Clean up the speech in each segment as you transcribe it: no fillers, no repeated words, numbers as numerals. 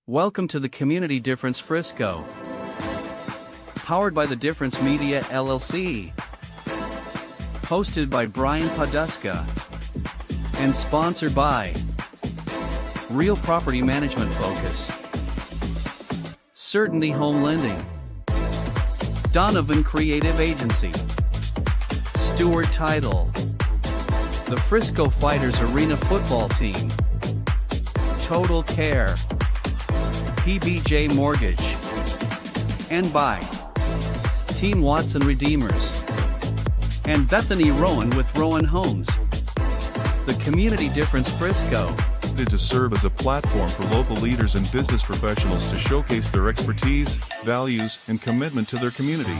Welcome to the Community Difference Frisco. Powered by the Difference Media LLC. Hosted by Brian Poduska. And sponsored by Real Property Management Focus. Certainty Home Lending. Donovan Creative Agency. Stewart Title. The Frisco Fighters Arena Football Team. Total Care. PBJ Mortgage. And by Team Watson Redeemers. And Bethany Rowan with Rowan Homes. The Community Difference Frisco. To serve as a platform for local leaders and business professionals to showcase their expertise, values, and commitment to their community.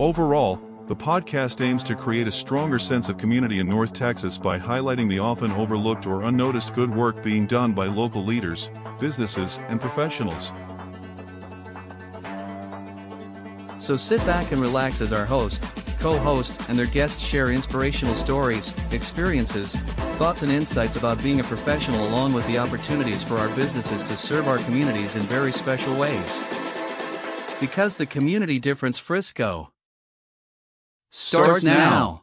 Overall, the podcast aims to create a stronger sense of community in North Texas by highlighting the often overlooked or unnoticed good work being done by local leaders, businesses, and professionals. So sit back and relax as our host, co-host, and their guests share inspirational stories, experiences, thoughts and insights about being a professional, along with the opportunities for our businesses to serve our communities in very special ways. Because the Community Difference Frisco starts now.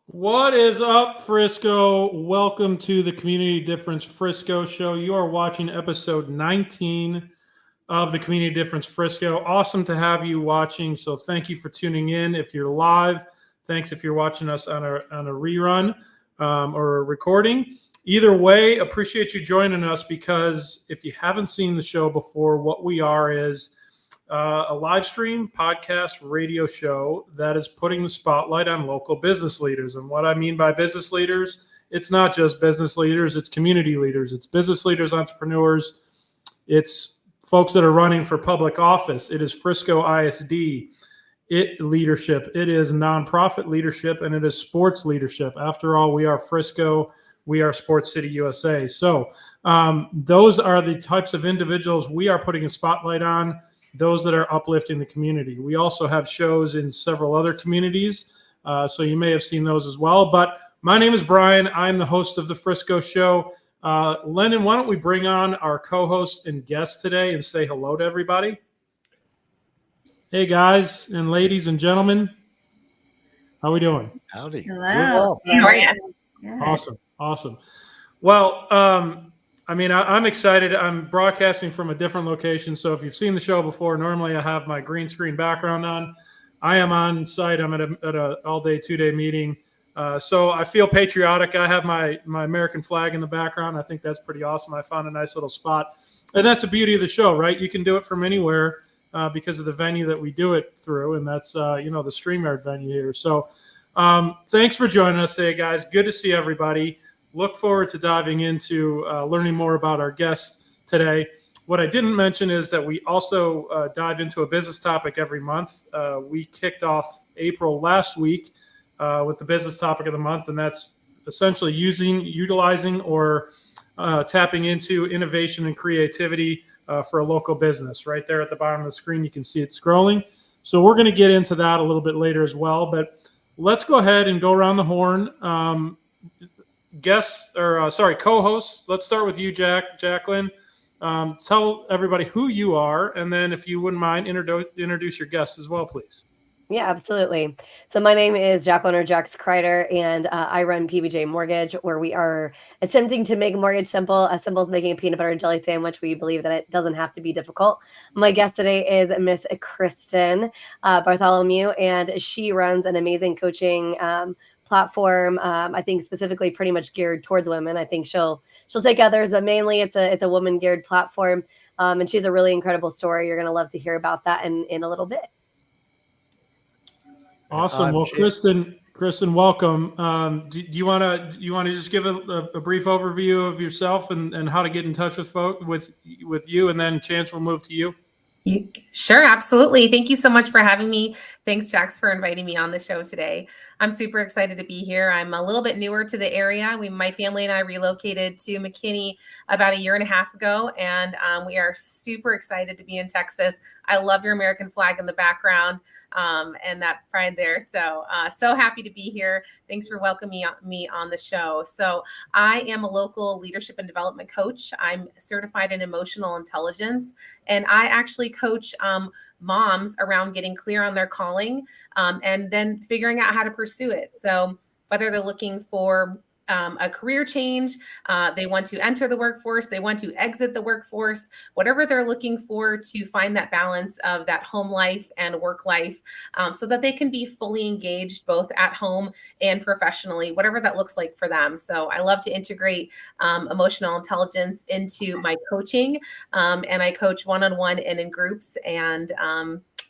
What is up, Frisco? Welcome to the Community Difference Frisco show. You are watching episode 19 of the Community Difference Frisco. Awesome to have you watching. So thank you for tuning in. If you're live, thanks if you're watching us on a rerun or a recording. Either way, appreciate you joining us, because if you haven't seen the show before, what we are is a live stream, podcast, radio show that is putting the spotlight on local business leaders. And what I mean by business leaders, it's not just business leaders, it's community leaders, it's business leaders, entrepreneurs, it's folks that are running for public office. It is Frisco ISD leadership. It is nonprofit leadership, and it is sports leadership. After all, we are Frisco. We are Sports City, USA. So those are the types of individuals we are putting a spotlight on, those that are uplifting the community. We also have shows in several other communities, so you may have seen those as well. But my name is Brian. I'm the host of the Frisco Show. Lennon, why don't we bring on our co-host and guest today and say hello to everybody? Hey, guys and ladies and gentlemen. How we doing? Howdy. Hello. How are you? Awesome. Well, I'm excited. I'm broadcasting from a different location. So if you've seen the show before, normally I have my green screen background on. I am on site. I'm at a all-day, 2-day meeting. So I feel patriotic. I have my American flag in the background. I think that's pretty awesome. I found a nice little spot. And that's the beauty of the show, right? You can do it from anywhere because of the venue that we do it through. And that's, the StreamYard venue here. So thanks for joining us today, guys. Good to see everybody. Look forward to diving into learning more about our guests today. What I didn't mention is that we also dive into a business topic every month. We kicked off April last week with the business topic of the month, and that's essentially utilizing or tapping into innovation and creativity for a local business. Right there at the bottom of the screen, you can see it scrolling. So we're going to get into that a little bit later as well, but let's go ahead and go around the horn. Co-hosts. Let's start with you, Jacqueline. Tell everybody who you are, and then if you wouldn't mind, introduce your guests as well, please. Yeah, absolutely. So my name is Jacqueline or Jax Kreider, and I run PBJ Mortgage, where we are attempting to make mortgage simple, as simple as making a peanut butter and jelly sandwich. We believe that it doesn't have to be difficult. My guest today is Miss Kristen Bartholomew, and she runs an amazing coaching platform. I think specifically pretty much geared towards women. I think she'll take others, but mainly it's a woman geared platform. And she's a really incredible story. You're going to love to hear about that in a little bit. Awesome. Well, Kristen, welcome. Do you want to just give a brief overview of yourself and how to get in touch with you, and then Chance will move to you. Sure, absolutely. Thank you so much for having me. Thanks, Jax, for inviting me on the show today. I'm super excited to be here. I'm a little bit newer to the area. My family and I relocated to McKinney about 1.5 years ago, and we are super excited to be in Texas. I love your American flag in the background and that pride there. So happy to be here. Thanks for welcoming me on the show. So I am a local leadership and development coach. I'm certified in emotional intelligence, and I actually coach moms around getting clear on their calling and then figuring out how to pursue it. So whether they're looking for a career change, they want to enter the workforce, they want to exit the workforce, whatever they're looking for to find that balance of that home life and work life so that they can be fully engaged both at home and professionally, whatever that looks like for them. So I love to integrate emotional intelligence into my coaching, and I coach one-on-one and in groups. And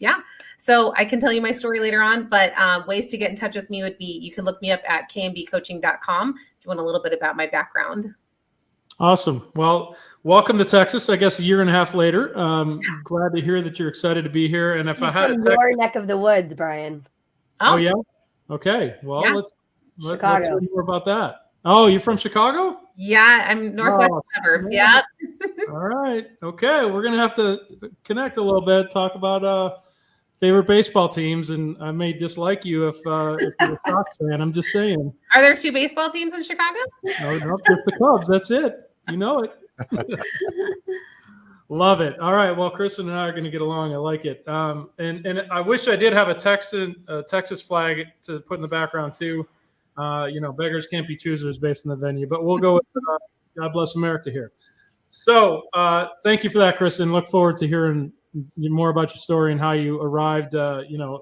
yeah, so I can tell you my story later on, but ways to get in touch with me would be, you can look me up at kmbcoaching.com if you want a little bit about my background. Awesome. Well, welcome to Texas, I guess 1.5 years later. Glad to hear that you're excited to be here. And if I had your neck of the woods, Brian. Oh yeah? Okay. Well, yeah. let's hear more about that. Oh, you're from Chicago? Yeah, I'm northwest suburbs. Yeah. All right. Okay. We're going to have to connect a little bit, talk about favorite baseball teams, and I may dislike you if you're a Sox fan. I'm just saying. Are there 2 baseball teams in Chicago? No, just the Cubs. That's it. You know it. Love it. All right. Well, Kristen and I are going to get along. I like it. And I wish I did have a Texas flag to put in the background too. Beggars can't be choosers based on the venue, but we'll go with God Bless America here. So thank you for that, Kristen. Look forward to hearing more about your story and how you arrived,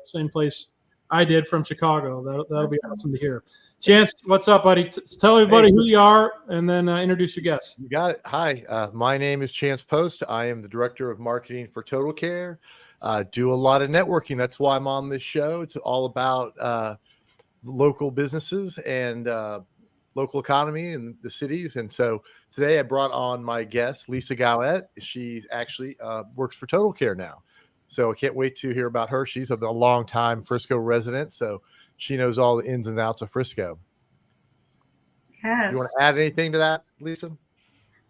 same place I did from Chicago. That'll be awesome to hear. Chance, what's up, buddy? Tell everybody who you are and then introduce your guests. You got it. Hi, my name is Chance Post. I am the director of marketing for Total Care. Do a lot of networking. That's why I'm on this show. It's all about local businesses and local economy in the cities. And so today I brought on my guest, Lisa Gowett. She actually works for Total Care now. So I can't wait to hear about her. She's a long time Frisco resident, so she knows all the ins and outs of Frisco. Yes. You want to add anything to that, Lisa?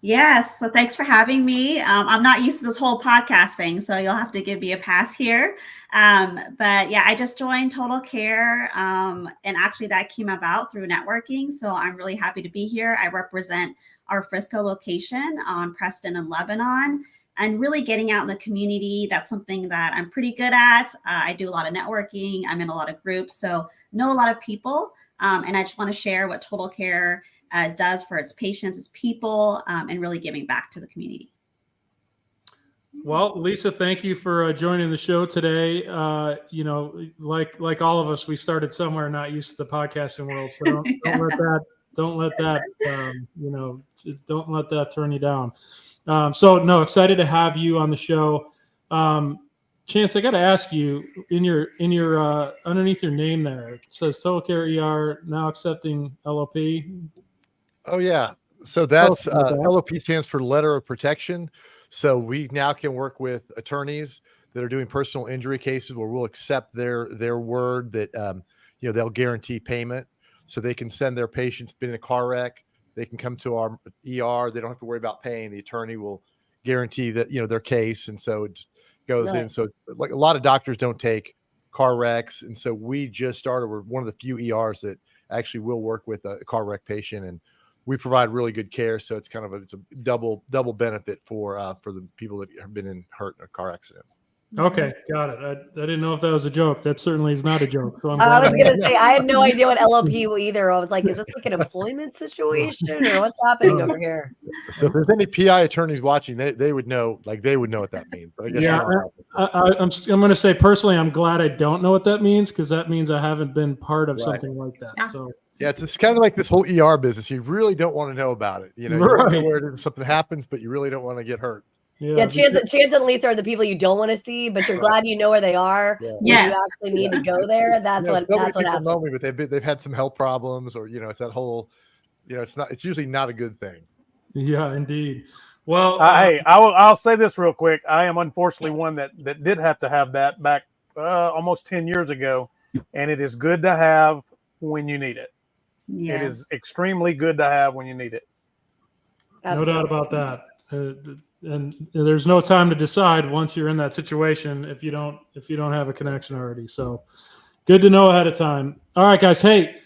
Yes. So thanks for having me. I'm not used to this whole podcast thing, so you'll have to give me a pass here. But yeah, I just joined Total Care, and actually that came about through networking. So I'm really happy to be here. I represent our Frisco location on Preston and Lebanon, and really getting out in the community. That's something that I'm pretty good at. I do a lot of networking. I'm in a lot of groups, so know a lot of people. And I just want to share what Total Care does for its patients, its people, and really giving back to the community. Well, Lisa, thank you for joining the show today. Like all of us, we started somewhere, not used to the podcasting world. So don't let that turn you down. Excited to have you on the show. Chance, I got to ask you, in your underneath your name there, it says Total Care ER now accepting LOP. Oh yeah, so that's LOP stands for Letter of Protection. So we now can work with attorneys that are doing personal injury cases where we'll accept their word that they'll guarantee payment, so they can send their patients been in a car wreck. They can come to our ER. They don't have to worry about paying. The attorney will guarantee that their case, and so it goes in. So like a lot of doctors don't take car wrecks, and so we just started. We're one of the few ERs that actually will work with a car wreck patient, and we provide really good care. So it's it's a double benefit for the people that have been hurt in a car accident. Okay, got it. I didn't know if that was a joke. That certainly is not a joke. So I was going to say, I had no idea what LOP either. I was like, is this like an employment situation or what's happening over here? So if there's any PI attorneys watching, they would know, they would know what that means. But I guess I'm going to say personally, I'm glad I don't know what that means, because that means I haven't been part of something like that. Yeah. So yeah, it's kind of like this whole ER business. You really don't want to know about it. You know where something happens, but you really don't want to get hurt. Yeah, Chance and Lisa are the people you don't want to see, but you're glad you know where they are. Yeah. Yes. You actually need to go there. That's what happens. Know me, but they've had some health problems, or it's that whole, it's usually not a good thing. Yeah, indeed. Well, hey, I'll say this real quick. I am unfortunately one that did have to have that back almost 10 years ago, and it is good to have when you need it. Yes. It is extremely good to have when you need it. No doubt about that. And there's no time to decide once you're in that situation if you don't have a connection already. So good to know ahead of time. All right, guys. Hey,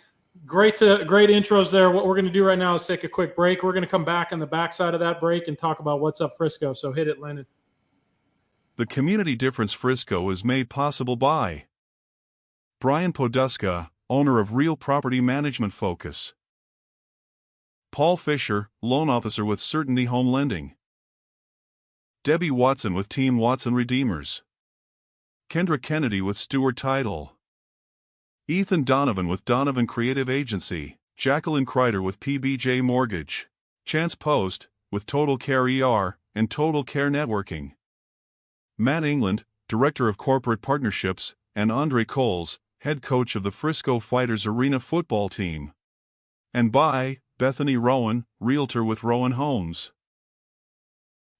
great intros there. What we're going to do right now is take a quick break. We're going to come back on the backside of that break and talk about what's up Frisco. So hit it, Lennon. The Community Difference Frisco is made possible by Brian Poduska, owner of Real Property Management Focus. Paul Fisher, loan officer with Certainty Home Lending. Debbie Watson with Team Watson Redeemers. Kendra Kennedy with Stewart Title. Ethan Donovan with Donovan Creative Agency. Jacqueline Kreider with PBJ Mortgage. Chance Post with Total Care ER and Total Care Networking. Matt England, Director of Corporate Partnerships, and Andre Coles, Head Coach of the Frisco Fighters Arena Football Team. And by Bethany Rowan, Realtor with Rowan Homes.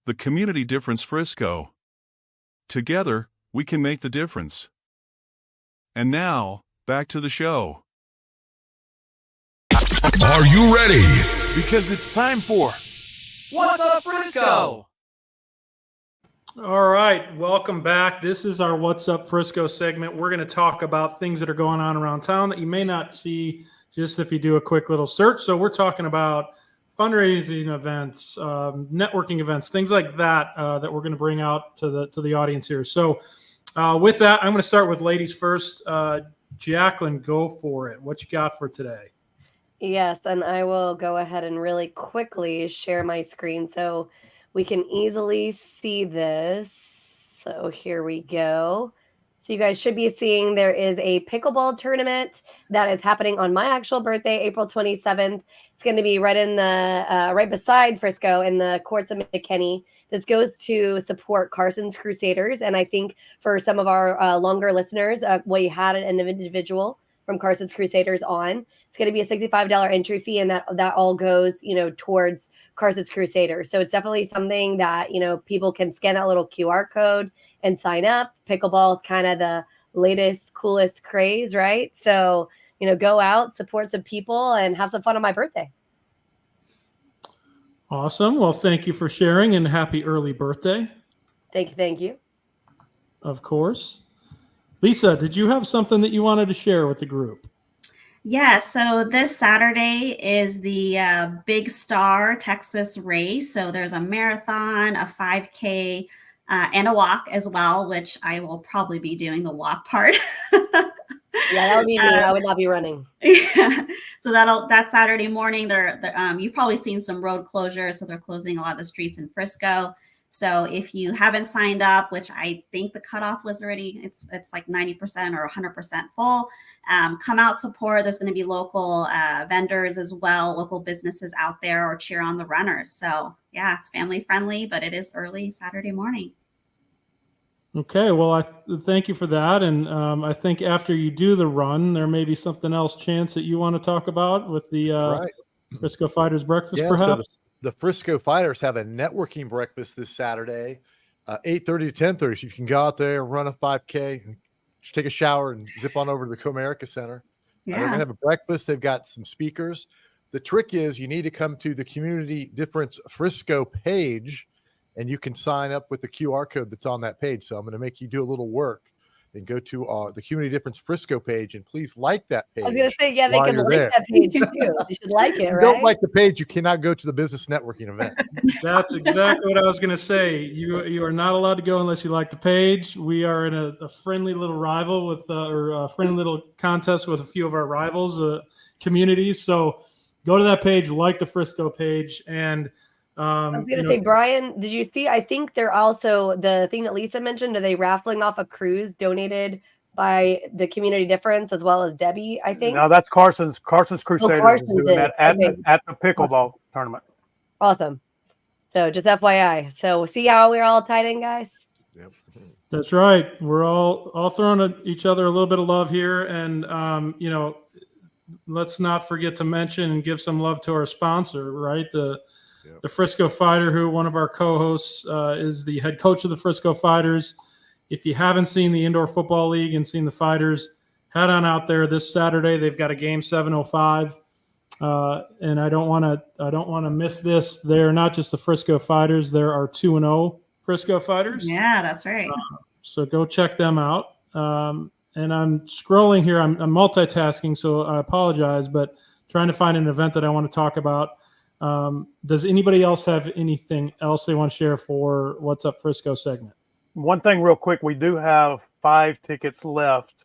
The Community Difference Frisco. Together, we can make the difference. And now, back to the show. Are you ready? Because it's time for What's Up Frisco? All right, welcome back. This is our What's Up Frisco segment. We're going to talk about things that are going on around town that you may not see just if you do a quick little search. So we're talking about fundraising events, networking events, things like that that we're going to bring out to the audience here. So with that, I'm going to start with ladies first. Jacqueline, go for it. What you got for today? Yes, and I will go ahead and really quickly share my screen so we can easily see this. So here we go. So you guys should be seeing there is a pickleball tournament that is happening on my actual birthday, April 27th. It's going to be right in the right beside Frisco in the courts of McKinney. This goes to support Carson's Crusaders, and I think for some of our longer listeners, we had an individual from Carson's Crusaders on. It's going to be a $65 entry fee, and that all goes, towards Carson's Crusaders. So it's definitely something that, people can scan that little QR code and sign up. Pickleball is kind of the latest, coolest craze, right? So, go out, support some people, and have some fun on my birthday. Awesome. Well, thank you for sharing, and happy early birthday. Thank you. Of course. Lisa, did you have something that you wanted to share with the group? Yeah, so this Saturday is the Big Star Texas race. So there's a marathon, a 5K, and a walk as well, which I will probably be doing the walk part. Yeah, that would be me. I would not be running. Yeah. So that's Saturday morning. You've probably seen some road closures, so they're closing a lot of the streets in Frisco. So if you haven't signed up, which I think the cutoff was already, it's like 90% or 100% full, come out, support. There's going to be local vendors as well, local businesses out there, or cheer on the runners. So yeah, it's family friendly, but it is early Saturday morning. Okay, well, I thank you for that. And I think after you do the run, there may be something else, Chance, that you want to talk about with the Right. Frisco Fighters Breakfast, Yeah, perhaps? so the Frisco Fighters have a networking breakfast this Saturday, 8:30 to 10:30. So you can go out there and run a 5K, and just take a shower and zip on over to the Comerica Center. They're going to have a breakfast. They've got some speakers. The trick is you need to come to the Community Difference Frisco page, and you can sign up with the QR code that's on that page. So I'm going to make you do a little work and go to the Community Difference Frisco page, and please like that page. I was going to say, yeah, they can like that page too. You should like it, right? If you don't like the page, you cannot go to the business networking event. That's exactly what I was going to say. You are not allowed to go unless you like the page. We are in a friendly little rival with, or a friendly little contest with a few of our rivals, communities. So go to that page, like the Frisco page, and I was going to say, Brian, did you see? I think they're also, the thing that Lisa mentioned, are they raffling off a cruise donated by the Community Difference as well as Debbie, I think? No, that's Carson's Crusaders is doing that at the pickleball tournament. Awesome. So just FYI. So see how we're all tied in, guys? Yep. That's right. We're all throwing at each other a little bit of love here. And, let's not forget to mention and give some love to our sponsor, right? The Frisco Fighter, who one of our co-hosts is the head coach of the Frisco Fighters. If you haven't seen the Indoor Football League and seen the Fighters, head on out there this Saturday. They've got a game 7:05. And I don't want to miss this. They're not just the Frisco Fighters. There are 2-0 Frisco Fighters. Yeah, that's right. So go check them out. And I'm scrolling here. I'm multitasking, so I apologize, but trying to find an event that I want to talk about. Does anybody else have anything else they want to share for What's Up Frisco segment? One thing real quick, we do have 5 tickets left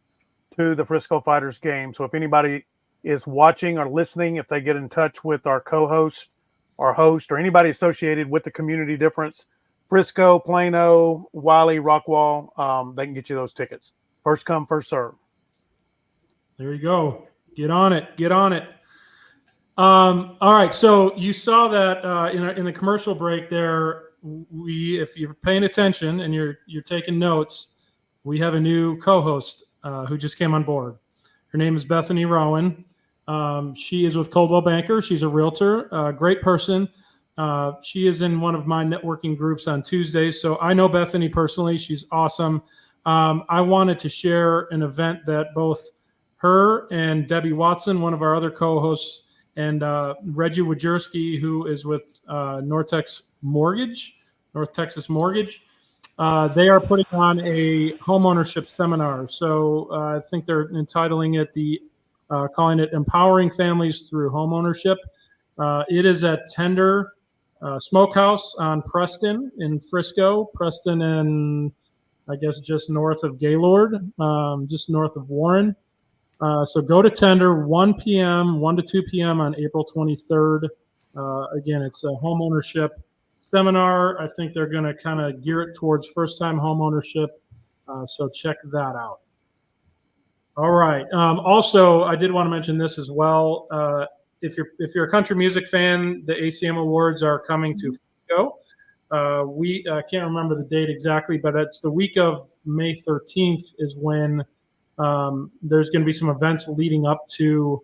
to the Frisco Fighters game. So if anybody is watching or listening, if they get in touch with our co-host, our host, or anybody associated with the Community Difference, Frisco, Plano, Wiley, Rockwall, they can get you those tickets. First come, first serve. There you go. Get on it. Get on it. All right. So you saw that in the commercial break there. If you're paying attention and you're taking notes, we have a new co-host who just came on board. Her name is Bethany Rowan. She is with Coldwell Banker. She's a realtor, a great person. She is in one of my networking groups on Tuesdays. So I know Bethany personally. She's awesome. I wanted to share an event that both her and Debbie Watson, one of our other co-hosts, and Reggie Wojcicki, who is with North Texas Mortgage, they are putting on a homeownership seminar. So I think they're entitling it calling it Empowering Families Through Homeownership. It is at Tender Smokehouse on Preston in Frisco. Preston and I guess just north of Gaylord, just north of Warren. So go to Tender, 1 to 2 p.m. on April 23rd. Again, it's a homeownership seminar. I think they're going to kind of gear it towards first-time homeownership. So check that out. All right. Also, I did want to mention this as well. If you're a country music fan, the ACM Awards are coming to Frisco. We can't remember the date exactly, but it's the week of May 13th is when there's going to be some events leading up to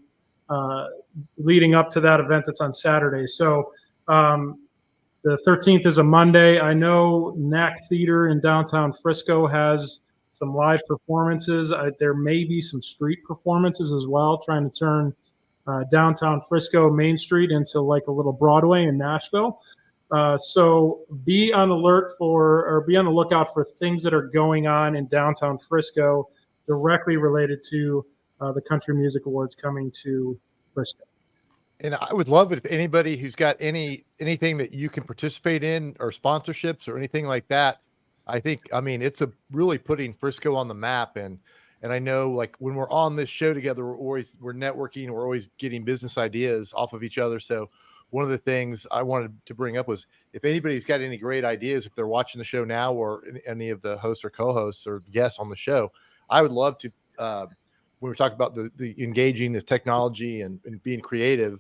that event that's on Saturday. So the 13th is a Monday. I know NAC Theater in downtown Frisco has some live performances. There may be some street performances as well, trying to turn downtown Frisco Main Street into like a little Broadway in Nashville. So be on the lookout for things that are going on in downtown Frisco directly related to the Country Music Awards coming to Frisco. And I would love it if anybody who's got anything that you can participate in or sponsorships or anything like that. It's really putting Frisco on the map. And I know like when we're on this show together, we're networking, we're always getting business ideas off of each other. So one of the things I wanted to bring up was if anybody's got any great ideas, if they're watching the show now or any of the hosts or co-hosts or guests on the show, I would love to, when we talk about the engaging the technology and being creative,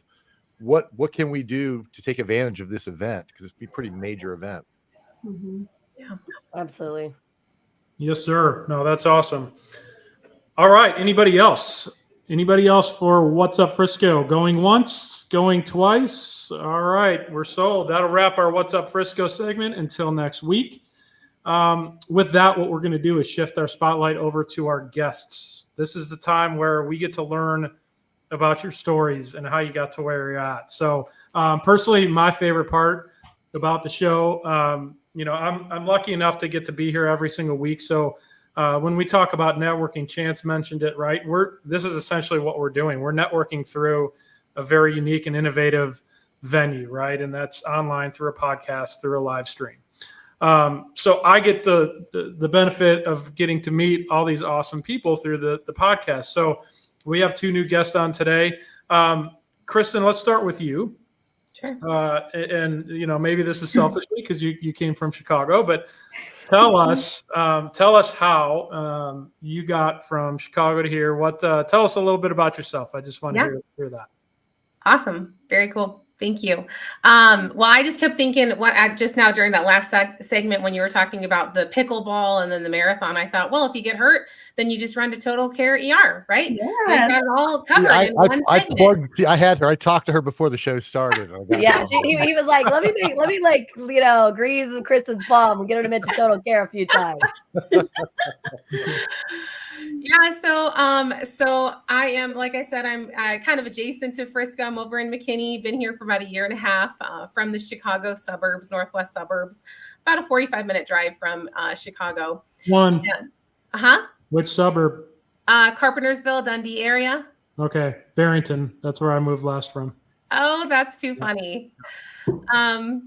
what can we do to take advantage of this event? Because it's a pretty major event. Mm-hmm. Yeah, absolutely. Yes, sir. No, that's awesome. All right. Anybody else? Anybody else for What's Up Frisco? Going once, going twice. All right. We're sold. That'll wrap our What's Up Frisco segment until next week. With that, what we're going to do is shift our spotlight over to our guests. This is the time where we get to learn about your stories and how you got to where you're at. So personally, my favorite part about the show, I'm lucky enough to get to be here every single week. So when we talk about networking, Chance mentioned it, right? This is essentially what we're doing. We're networking through a very unique and innovative venue, right? And that's online through a podcast, through a live stream. So I get the benefit of getting to meet all these awesome people through the podcast. So we have 2 new guests on today. Kristen, let's start with you. Sure. And maybe this is selfishly because you came from Chicago, but tell us how you got from Chicago to here. Tell us a little bit about yourself. I just want to hear that. Awesome. Very cool. Thank you. Well, I just kept thinking just now during that last segment when you were talking about the pickleball and then the marathon, I thought, well, if you get hurt, then you just run to Total Care ER, right? We've got Yes. it all covered in one segment. I had her. I talked to her before the show started. Yeah, he was like, let me like, grease Kristen's palm and get her to mention Total Care a few times. Yeah, so I am, like I said, I'm kind of adjacent to Frisco. I'm over in McKinney, been here for about a year and a half, from the Chicago suburbs, northwest suburbs, about a 45-minute drive from Chicago. Which suburb? Carpentersville, Dundee area. Okay, Barrington. That's where I moved last from. Oh, that's too funny.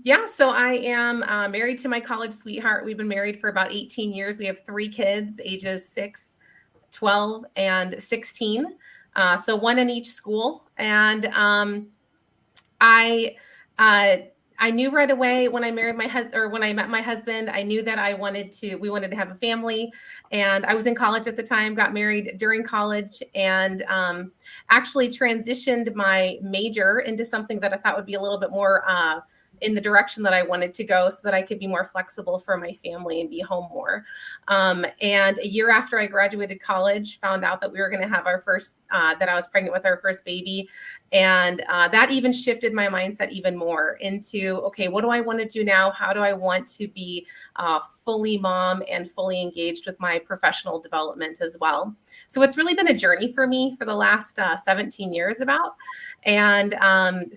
Yeah, so I am married to my college sweetheart. We've been married for about 18 years. We have 3 kids, ages 6, 12, and 16. So one in each school. And I knew right away when I married my husband, or when I met my husband, I knew that we wanted to have a family. And I was in college at the time, got married during college, and actually transitioned my major into something that I thought would be a little bit more in the direction that I wanted to go, so that I could be more flexible for my family and be home more. And a year after I graduated college, found out that we were going to have our first, that I was pregnant with our first baby. And that even shifted my mindset even more into, okay, what do I want to do now? How do I want to be fully mom and fully engaged with my professional development as well? So it's really been a journey for me for the last 17 years about. And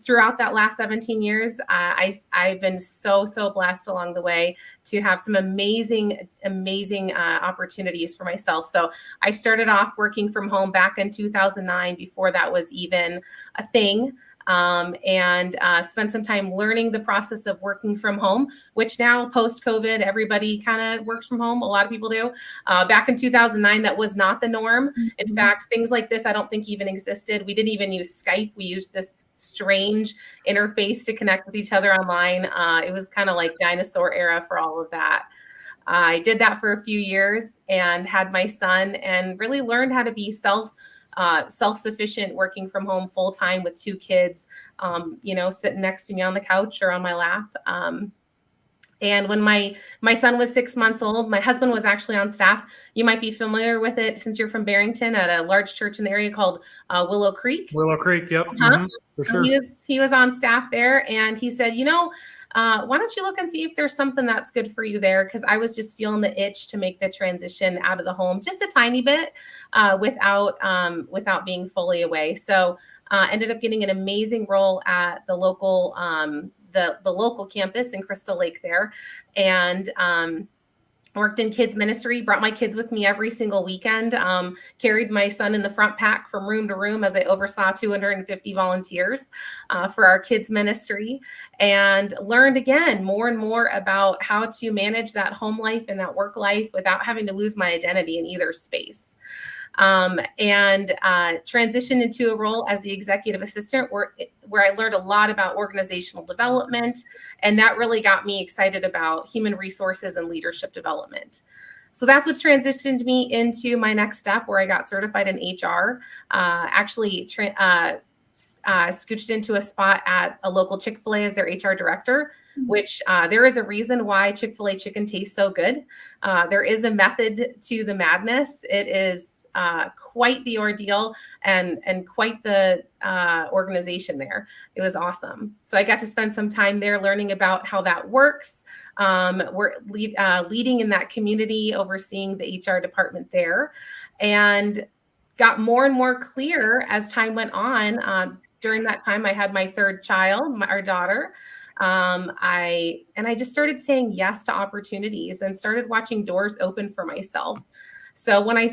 throughout that last 17 years, I've been so blessed along the way to have some amazing opportunities for myself. So I started off working from home back in 2009, before that was even a thing. And spent some time learning the process of working from home, which now post-COVID, everybody kind of works from home. A lot of people do. Back in 2009, that was not the norm. In fact, things like this, I don't think even existed. We didn't even use Skype. We used this strange interface to connect with each other online. It was kind of like dinosaur era for all of that. I did that for a few years and had my son, and really learned how to be self-sufficient, working from home full time with 2 kids, sitting next to me on the couch or on my lap. And when my son was 6 months old, my husband was actually on staff. You might be familiar with it since you're from Barrington, at a large church in the area called Willow Creek. Willow Creek, yep. For sure. He was on staff there, and he said, why don't you look and see if there's something that's good for you there? Because I was just feeling the itch to make the transition out of the home just a tiny bit, without being fully away. So ended up getting an amazing role at the local the local campus in Crystal Lake there, and worked in kids ministry, brought my kids with me every single weekend, carried my son in the front pack from room to room as I oversaw 250 volunteers for our kids ministry, and learned again more and more about how to manage that home life and that work life without having to lose my identity in either space. And transitioned into a role as the executive assistant where I learned a lot about organizational development. And that really got me excited about human resources and leadership development. So that's what transitioned me into my next step, where I got certified in HR, scooched into a spot at a local Chick-fil-A as their HR director, which there is a reason why Chick-fil-A chicken tastes so good. There is a method to the madness. It is quite the ordeal and quite the organization there. It was awesome. So I got to spend some time there learning about how that works. We're leading in that community, overseeing the HR department there, and got more and more clear as time went on. During that time, I had my 3rd child, our daughter. I just started saying yes to opportunities and started watching doors open for myself. So when I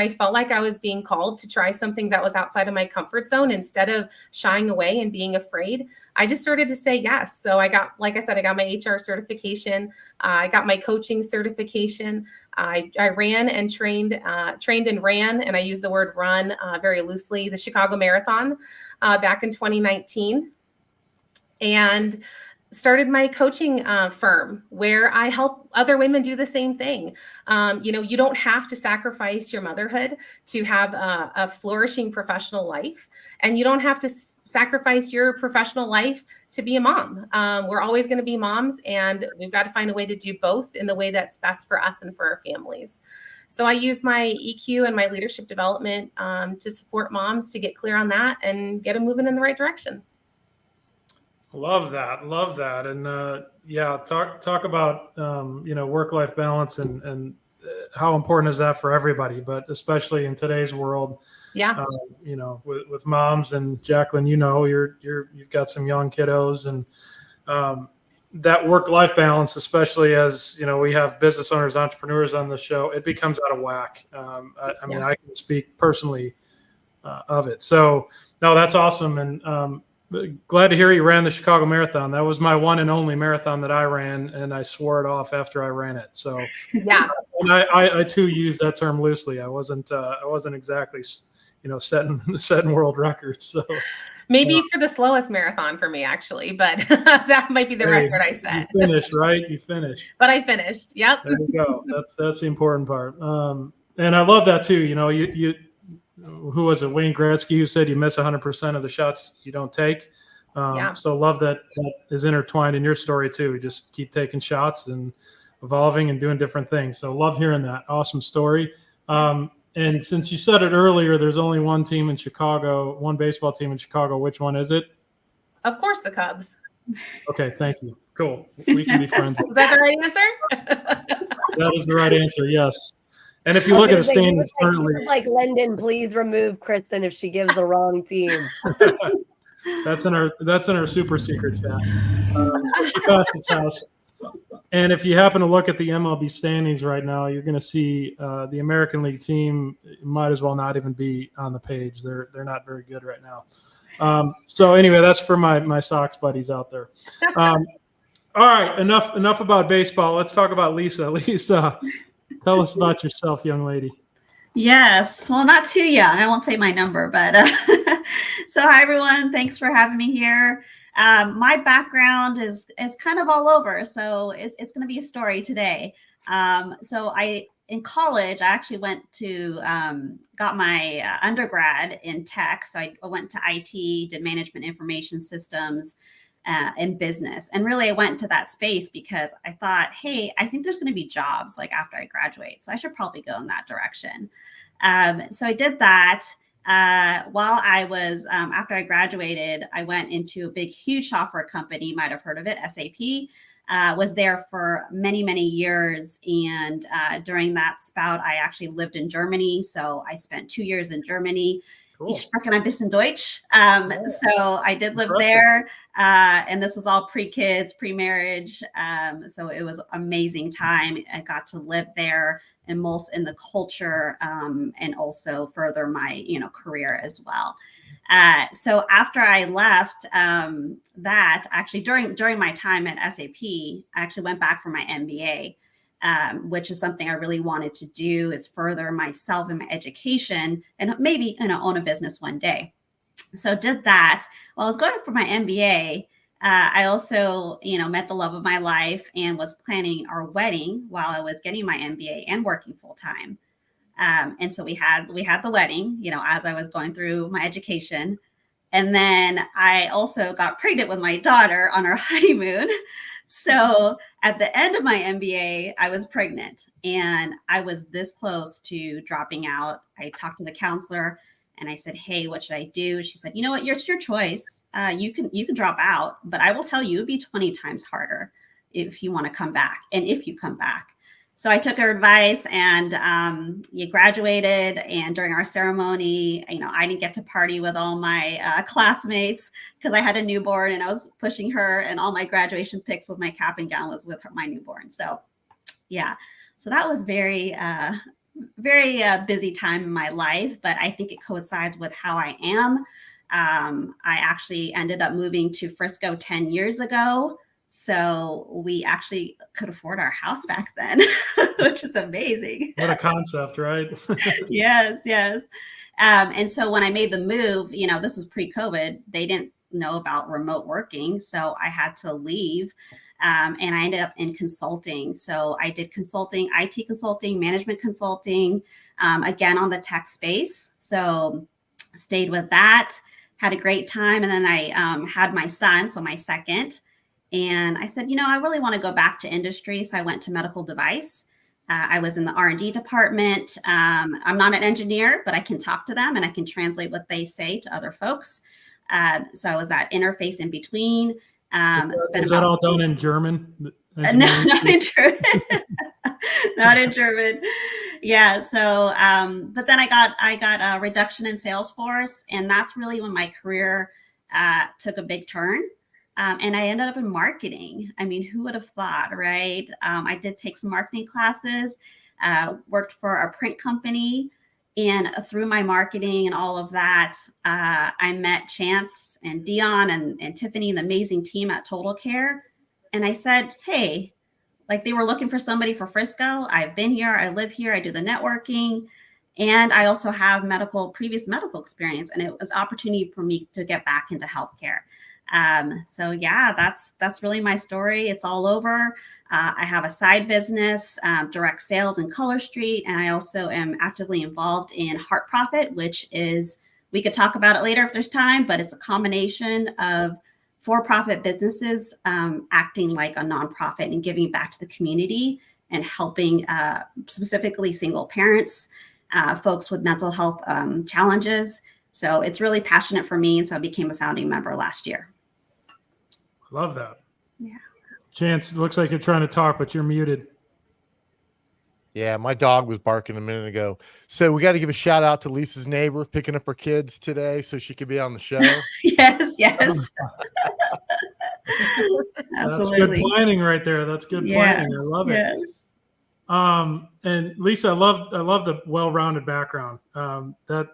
felt like I was being called to try something that was outside of my comfort zone, instead of shying away and being afraid, I just started to say yes. So I got my HR certification. I got my coaching certification. I ran and trained and ran, and I use the word run very loosely, the Chicago Marathon back in 2019. And started my coaching firm, where I help other women do the same thing. You don't have to sacrifice your motherhood to have a flourishing professional life, and you don't have to sacrifice your professional life to be a mom. We're always going to be moms, and we've got to find a way to do both in the way that's best for us and for our families. So I use my EQ and my leadership development to support moms to get clear on that and get them moving in the right direction. Love that. And yeah, talk about work-life balance and how important is that for everybody, but especially in today's world. Yeah. With moms, and Jacqueline, you've got some young kiddos, and that work-life balance, especially as we have business owners, entrepreneurs on the show, it becomes out of whack. I mean, I can speak personally of it. So no, that's awesome. And glad to hear you ran the Chicago Marathon. That was my one and only marathon that I ran, and I swore it off after I ran it. So yeah, and I too use that term loosely. I wasn't exactly setting world records. So maybe for the slowest marathon for me, actually, but that might be the record I set. You finished, right? You finished. But I finished. Yep. There you go. That's the important part. And I love that too. You who was it? Wayne Gretzky, who said you miss 100% of the shots you don't take. So love that is intertwined in your story too. Just keep taking shots and evolving and doing different things. So love hearing that. Awesome story. And since you said it earlier, there's only one team in Chicago, one baseball team in Chicago. Which one is it? Of course, the Cubs. Okay, thank you. Cool. We can be friends. Is that the right answer? That is the right answer, yes. And if you look at the standings currently, like Lyndon, please remove Kristen if she gives the wrong team. that's in our super secret chat. She passed the test. And if you happen to look at the MLB standings right now, you're going to see the American League team might as well not even be on the page. They're not very good right now. So anyway, that's for my Sox buddies out there. All right, enough about baseball. Let's talk about Lisa. Lisa, tell us about yourself, young lady. Yes. Well, not too young. I won't say my number, but so hi, everyone. Thanks for having me here. My background is kind of all over. So it's going to be a story today. So in college, I actually went to, got my undergrad in tech. So I went to IT, did management information systems, in business. And really I went to that space because I thought, hey, I think there's going to be jobs like after I graduate. So I should probably go in that direction. So I did that. While I was, after I graduated, I went into a big, huge software company. You might have heard of it, SAP. Was there for many, many years. And during that spout, I actually lived in Germany. So I spent 2 years in Germany. Cool. Ich spreche ein bisschen Deutsch. So I did live there. And this was all pre-kids, pre-marriage. So it was amazing time. I got to live there, immerse in the culture, and also further my, career as well. So after I left that, actually during my time at SAP, I actually went back for my MBA, which is something I really wanted to do, is further myself and my education and maybe, own a business one day. So did that. While I was going for my MBA, I also, met the love of my life and was planning our wedding while I was getting my MBA and working full time. And so we had the wedding, as I was going through my education. And then I also got pregnant with my daughter on our honeymoon. So at the end of my MBA, I was pregnant and I was this close to dropping out. I talked to the counselor and I said, hey, what should I do? She said, you know what, it's your choice. You can drop out, but I will tell you, it'd be 20 times harder if you want to come back. And if you come back. So I took her advice and you graduated. And during our ceremony, I didn't get to party with all my classmates because I had a newborn and I was pushing her, and all my graduation pics with my cap and gown was with my newborn. So yeah, so that was very busy time in my life, but I think it coincides with how I am. I actually ended up moving to Frisco 10 years ago. So we actually could afford our house back then, which is amazing. What a concept, right? Yes. And so when I made the move, this was pre-COVID, they didn't know about remote working. So I had to leave. And I ended up in consulting. So I did consulting, IT consulting, management consulting, again, on the tech space. So stayed with that. had a great time. And then I had my son, so my second. And I said, I really want to go back to industry. So I went to medical device. I was in the R&D department. I'm not an engineer, but I can talk to them and I can translate what they say to other folks. So I was that interface in between. Is that all done in German? No, not in German. Not in German. Yeah. So, but then I got a reduction in Salesforce, and that's really when my career took a big turn. And I ended up in marketing. I mean, who would have thought, right? I did take some marketing classes, worked for a print company. And through my marketing and all of that, I met Chance and Dion and Tiffany, the amazing team at Total Care. And I said, hey, like they were looking for somebody for Frisco. I've been here. I live here. I do the networking. And I also have previous medical experience. And it was opportunity for me to get back into healthcare. So yeah, that's really my story. It's all over. I have a side business, direct sales in Color Street. And I also am actively involved in Heart Profit, which is, we could talk about it later if there's time, but it's a combination of for-profit businesses acting like a nonprofit and giving back to the community and helping specifically single parents, folks with mental health challenges. So it's really passionate for me. And so I became a founding member last year. Love that. Yeah. Chance, it looks like you're trying to talk, but you're muted. Yeah, my dog was barking a minute ago. So we got to give a shout out to Lisa's neighbor picking up her kids today so she could be on the show. Yes. That's good planning right there. That's good planning. I love it. Yes. And Lisa, I love the well-rounded background. That,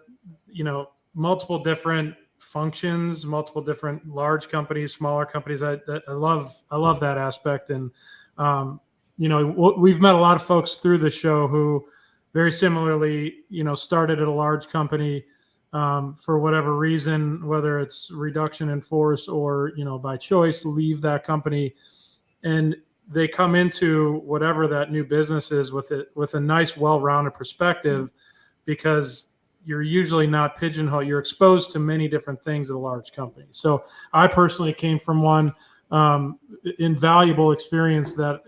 multiple different functions, multiple different large companies, smaller companies. I love that aspect. And, we've met a lot of folks through the show who very similarly, started at a large company for whatever reason, whether it's reduction in force or, by choice, leave that company. And they come into whatever that new business is with a nice, well-rounded perspective, because you're usually not pigeonholed. You're exposed to many different things at a large company. So I personally came from one invaluable experience that,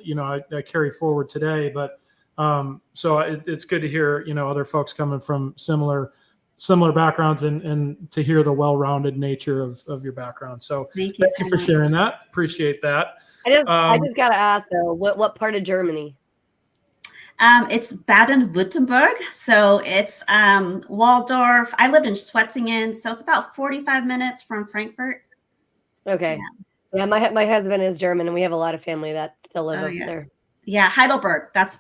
I carry forward today. But so it's good to hear, other folks coming from similar backgrounds and to hear the well-rounded nature of your background. So thank you for sharing that. Appreciate that. I just got to ask though, what part of Germany? It's Baden-Württemberg. So it's Waldorf. I lived in Schwetzingen. So it's about 45 minutes from Frankfurt. Okay. Yeah, my husband is German and we have a lot of family that still live up there. Yeah, Heidelberg. That's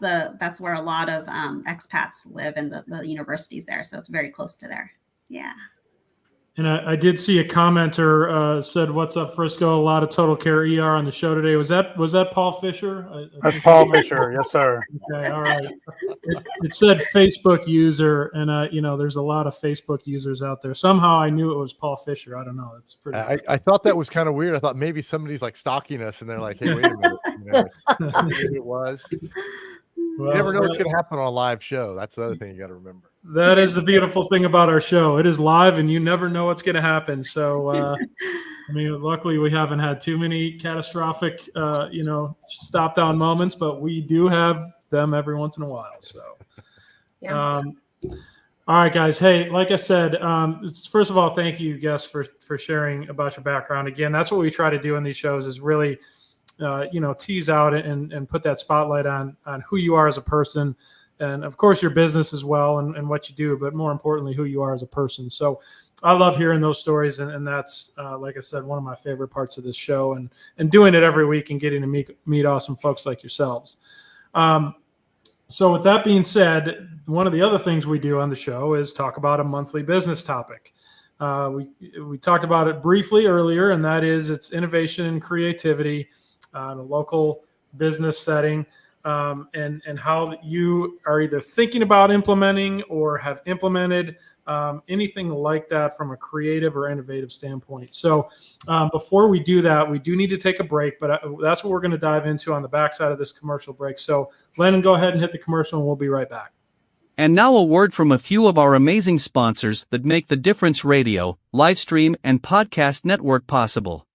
where a lot of expats live and the universities there. So it's very close to there. Yeah. And I did see a commenter said, "What's up, Frisco? A lot of Total Care ER on the show today." Was that Paul Fisher? That's Paul Fisher. Yes, sir. Okay, all right. It said Facebook user, and there's a lot of Facebook users out there. Somehow I knew it was Paul Fisher. I don't know. It's pretty. I thought that was kind of weird. I thought maybe somebody's like stalking us, and they're like, "Hey, wait a minute." Maybe it was. Well, you never know what's going to happen on a live show. That's the other thing you got to remember. That is the beautiful thing about our show. It is live, and you never know what's going to happen. So, luckily we haven't had too many catastrophic, stop down moments, but we do have them every once in a while. So, Yeah. All right, guys. Hey, like I said, first of all, thank you, guests, for sharing about your background. Again, that's what we try to do in these shows is really, tease out and put that spotlight on who you are as a person. And of course your business as well and what you do, but more importantly, who you are as a person. So I love hearing those stories. And that's, like I said, one of my favorite parts of this show and doing it every week and getting to meet awesome folks like yourselves. So with that being said, one of the other things we do on the show is talk about a monthly business topic. We talked about it briefly earlier, and that is it's innovation and creativity in a local business setting. And how you are either thinking about implementing or have implemented anything like that from a creative or innovative standpoint. So before we do that, we do need to take a break, but that's what we're going to dive into on the backside of this commercial break. So Lennon, go ahead and hit the commercial and we'll be right back. And now a word from a few of our amazing sponsors that make the Difference Radio, Livestream, and Podcast Network possible.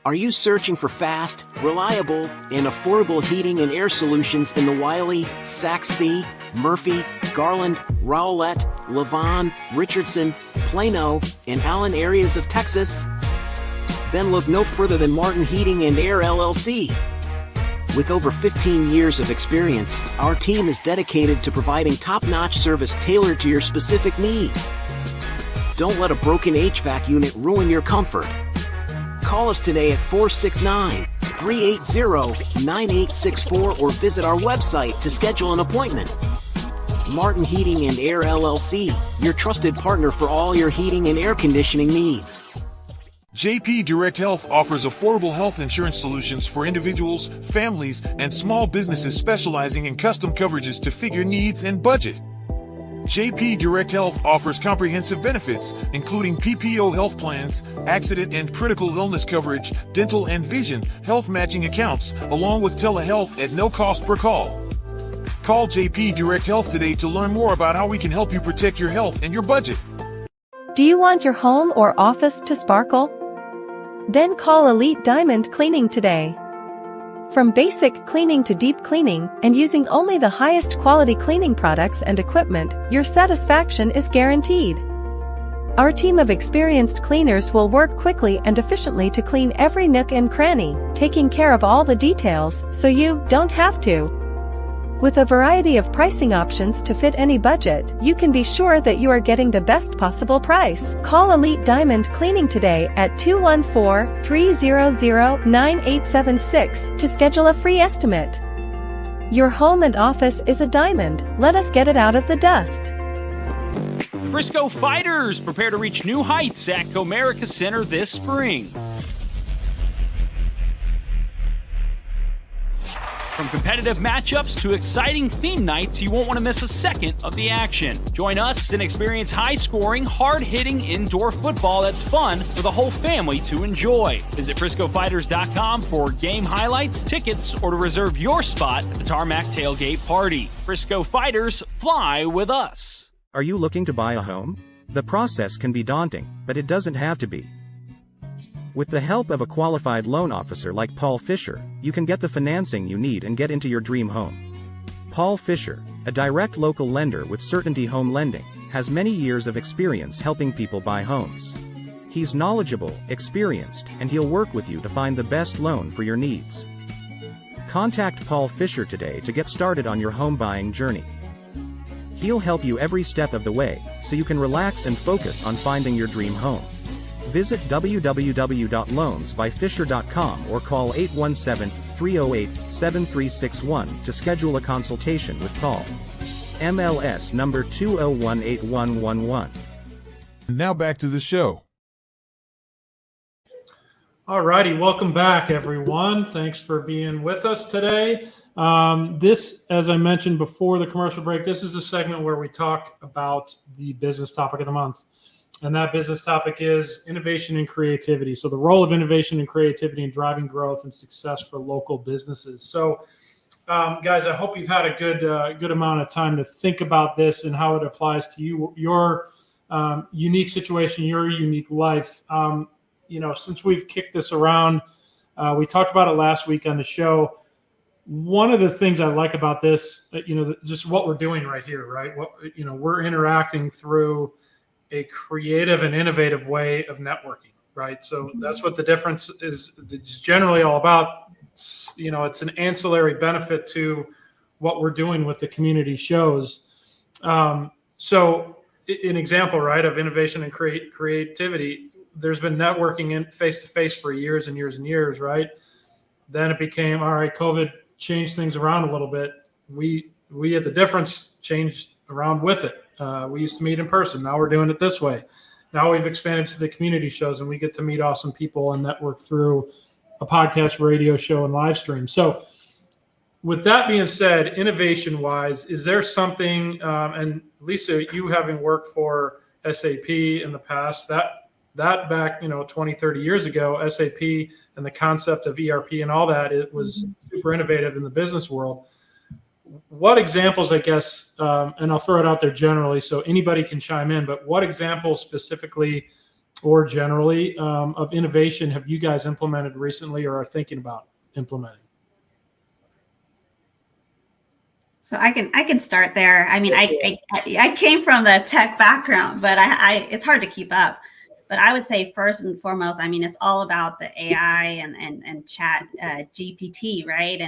Are you searching for fast, reliable, and affordable heating and air solutions in the Wiley, Saxe, Murphy, Garland, Rowlett, Lavon, Richardson, Plano, and Allen areas of Texas? Then look no further than Martin Heating and Air LLC. With over 15 years of experience, our team is dedicated to providing top-notch service tailored to your specific needs. Don't let a broken HVAC unit ruin your comfort. Call us today at 469-380-9864 or visit our website to schedule an appointment. Martin Heating and Air LLC, your trusted partner for all your heating and air conditioning needs. JP Direct Health offers affordable health insurance solutions for individuals, families, and small businesses specializing in custom coverages to fit your needs and budget. JP Direct Health offers comprehensive benefits, including PPO health plans, accident and critical illness coverage, dental and vision, health matching accounts, along with telehealth at no cost per call. Call JP Direct Health today to learn more about how we can help you protect your health and your budget. Do you want your home or office to sparkle? Then call Elite Diamond Cleaning today. From basic cleaning to deep cleaning, and using only the highest quality cleaning products and equipment, your satisfaction is guaranteed. Our team of experienced cleaners will work quickly and efficiently to clean every nook and cranny, taking care of all the details so you don't have to. With a variety of pricing options to fit any budget, you can be sure that you are getting the best possible price. Call Elite Diamond Cleaning today at 214-300-9876 to schedule a free estimate. Your home and office is a diamond. Let us get it out of the dust. Frisco Fighters prepare to reach new heights at Comerica Center this spring. From competitive matchups to exciting theme nights, you won't want to miss a second of the action. Join us and experience high-scoring, hard-hitting indoor football that's fun for the whole family to enjoy. Visit FriscoFighters.com for game highlights, tickets, or to reserve your spot at the Tarmac Tailgate Party. Frisco Fighters, fly with us. Are you looking to buy a home? The process can be daunting, but it doesn't have to be. With the help of a qualified loan officer like Paul Fisher, you can get the financing you need and get into your dream home. Paul Fisher, a direct local lender with Certainty Home Lending, has many years of experience helping people buy homes. He's knowledgeable, experienced, and he'll work with you to find the best loan for your needs. Contact Paul Fisher today to get started on your home buying journey. He'll help you every step of the way, so you can relax and focus on finding your dream home. Visit www.loansbyfisher.com or call 817-308-7361 to schedule a consultation with Paul. MLS number 2018111. Now back to the show. All righty, welcome back, everyone. Thanks for being with us today. This, as I mentioned before the commercial break, this is a segment where we talk about the business topic of the month. And that business topic is innovation and creativity. So the role of innovation and creativity in driving growth and success for local businesses. So, guys, I hope you've had a good amount of time to think about this and how it applies to you, your unique situation, your unique life. Since we've kicked this around, we talked about it last week on the show. One of the things I like about this, just what we're doing right here, right? We're interacting through a creative and innovative way of networking, right? So that's what the difference is. It's generally all about. It's an ancillary benefit to what we're doing with the community shows. So an example, right, of innovation and creativity, there's been networking in face-to-face for years and years and years, right? Then it became, all right, COVID changed things around a little bit. We at the Difference changed around with it. We used to meet in person. Now we're doing it this way. Now we've expanded to the community shows, and we get to meet awesome people and network through a podcast, radio show, and live stream. So with that being said, innovation-wise, is there something, and Lisa, you having worked for SAP in the past, that back, 20, 30 years ago, SAP and the concept of ERP and all that, it was super innovative in the business world. what examples, I guess, and I'll throw it out there generally so anybody can chime in, but what examples specifically or generally of innovation have you guys implemented recently or are thinking about implementing? So I can start there. I mean, I came from the tech background, but I it's hard to keep up. But I would say first and foremost, I mean, it's all about the AI and chat GPT, right?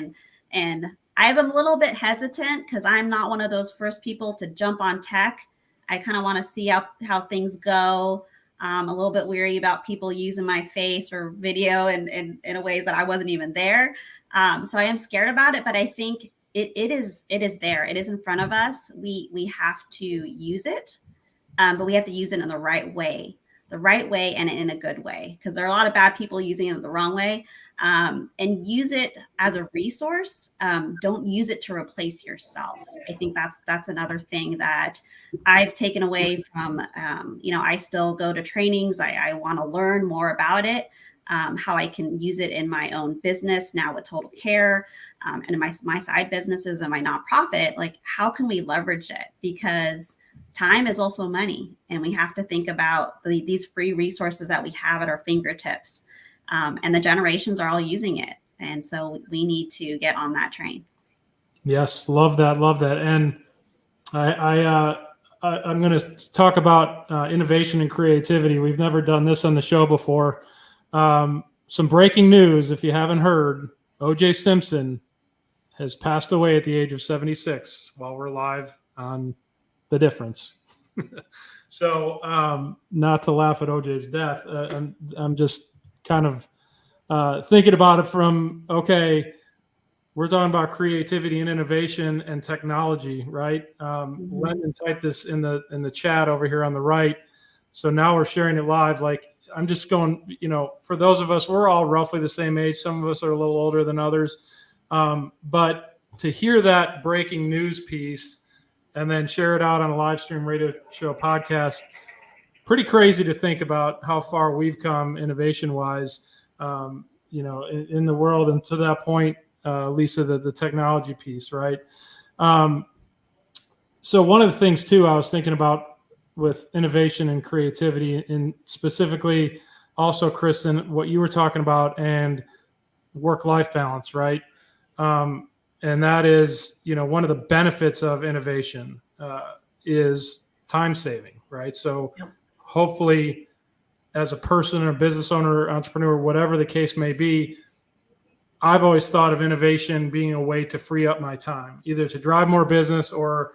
And I'm a little bit hesitant because I'm not one of those first people to jump on tech. I kind of want to see how things go. I'm a little bit weary about people using my face or video in ways that I wasn't even there. So I am scared about it, but I think it is there. It is in front of us. We have to use it, but we have to use it in the right way and in a good way, because there are a lot of bad people using it the wrong way. And use it as a resource. Don't use it to replace yourself. I think that's another thing that I've taken away from, I still go to trainings. I want to learn more about it, how I can use it in my own business now with Total Care, and in my side businesses and my nonprofit. Like, how can we leverage it? Because time is also money, and we have to think about these free resources that we have at our fingertips. And the generations are all using it. And so we need to get on that train. Yes. Love that. And I'm going to talk about innovation and creativity. We've never done this on the show before. Some breaking news. If you haven't heard, O.J. Simpson has passed away at the age of 76 while we're live on The Difference. So not to laugh at O.J.'s death. I'm just kind of thinking about it from, okay, we're talking about creativity and innovation and technology, right? Lennon typed this in the chat over here on the right. So now we're sharing it live. Like, I'm just going, for those of us, we're all roughly the same age. Some of us are a little older than others. But to hear that breaking news piece and then share it out on a live stream radio show podcast, pretty crazy to think about how far we've come innovation wise, in the world. And to that point, Lisa, the technology piece, right? So one of the things too, I was thinking about with innovation and creativity, and specifically also, Kristen, what you were talking about, and work-life balance, right? And that is, one of the benefits of innovation is time saving, right? So hopefully, as a person or business owner, entrepreneur, whatever the case may be, I've always thought of innovation being a way to free up my time, either to drive more business or,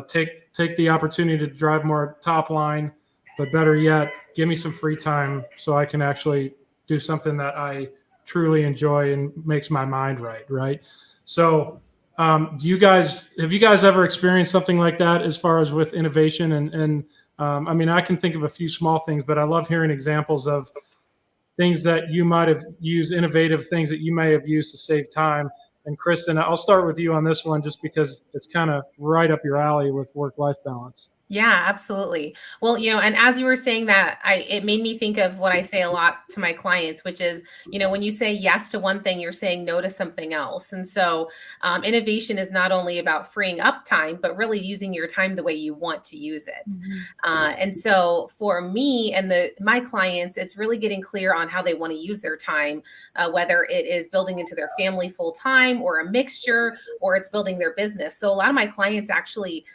take the opportunity to drive more top line, but better yet, give me some free time so I can actually do something that I truly enjoy and makes my mind right? So have you guys ever experienced something like that as far as with innovation? And I mean, I can think of a few small things, but I love hearing examples of things that you might have used, innovative things that you may have used to save time. And Kristen, I'll start with you on this one just because it's kind of right up your alley with work-life balance. Yeah, absolutely. Well, and as you were saying that, it made me think of what I say a lot to my clients, which is, when you say yes to one thing, you're saying no to something else. And so innovation is not only about freeing up time, but really using your time the way you want to use it. Mm-hmm. And so for me and my clients, it's really getting clear on how they want to use their time, whether it is building into their family full time or a mixture, or it's building their business. So a lot of my clients actually,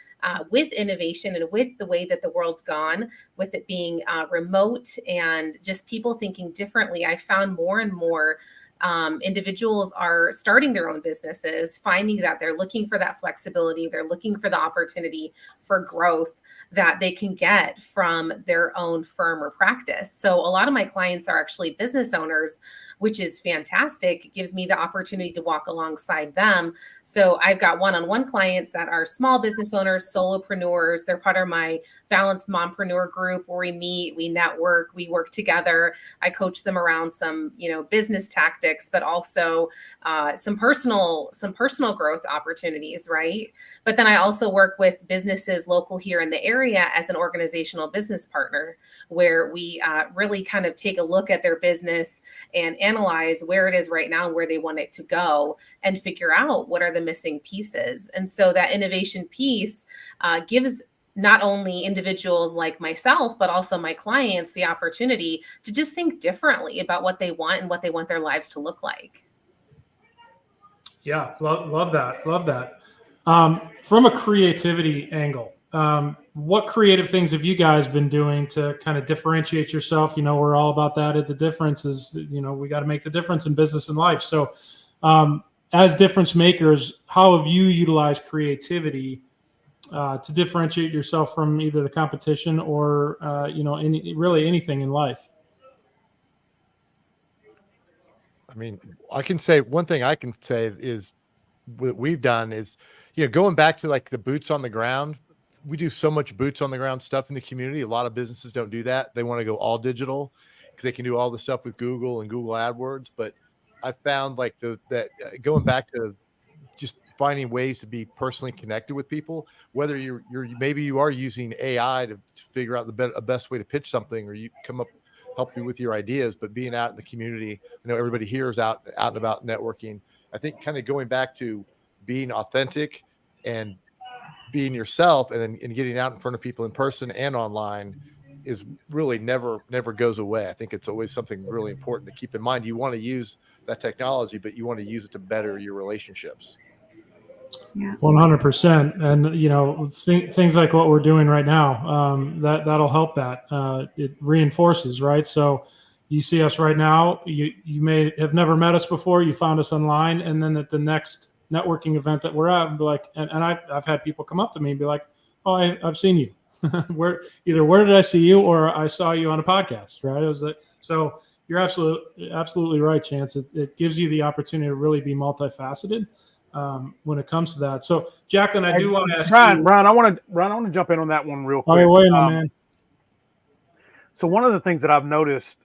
with innovation and with the way that the world's gone, with it being remote and just people thinking differently, I found more and more individuals are starting their own businesses, finding that they're looking for that flexibility. They're looking for the opportunity for growth that they can get from their own firm or practice. So a lot of my clients are actually business owners, which is fantastic. It gives me the opportunity to walk alongside them. So I've got one-on-one clients that are small business owners, solopreneurs. They're part of my Balanced Mompreneur group. group where we meet, we network, we work together. I coach them around some, business tactics, but also some personal growth opportunities, right? But then I also work with businesses local here in the area as an organizational business partner, where we really kind of take a look at their business and analyze where it is right now, where they want it to go, and figure out what are the missing pieces. And so that innovation piece gives not only individuals like myself, but also my clients the opportunity to just think differently about what they want and what they want their lives to look like. Yeah, love that. Love that. From a creativity angle, what creative things have you guys been doing to kind of differentiate yourself? We're all about that. At the difference is, we got to make the difference in business and life. So as difference makers, how have you utilized creativity to differentiate yourself from either the competition or, really anything in life? I mean, I can say one thing I can say is what we've done is, going back to like the boots on the ground, we do so much boots on the ground stuff in the community. A lot of businesses don't do that. They want to go all digital because they can do all the stuff with Google and Google AdWords. But I found like that going back to just finding ways to be personally connected with people, whether maybe you are using AI to figure out the best way to pitch something, or you help you with your ideas, but being out in the community, everybody here is out and about networking. I think kind of going back to being authentic and being yourself and getting out in front of people in person and online is really never goes away. I think it's always something really important to keep in mind. You want to use that technology, but you want to use it to better your relationships. Yeah. 100%. And, things like what we're doing right now, that'll help that. It reinforces, right? So you see us right now, you may have never met us before. You found us online. And then at the next networking event that we're at, be like, and I've had people come up to me and be like, oh, I've seen you. where did I see you, or I saw you on a podcast, right? It was like, so you're absolutely right, Chance. It gives you the opportunity to really be multifaceted when it comes to that. So, Jacqueline, I do want to ask Brian, I want to jump in on that one real quick. Oh, wait, my man. So one of the things that I've noticed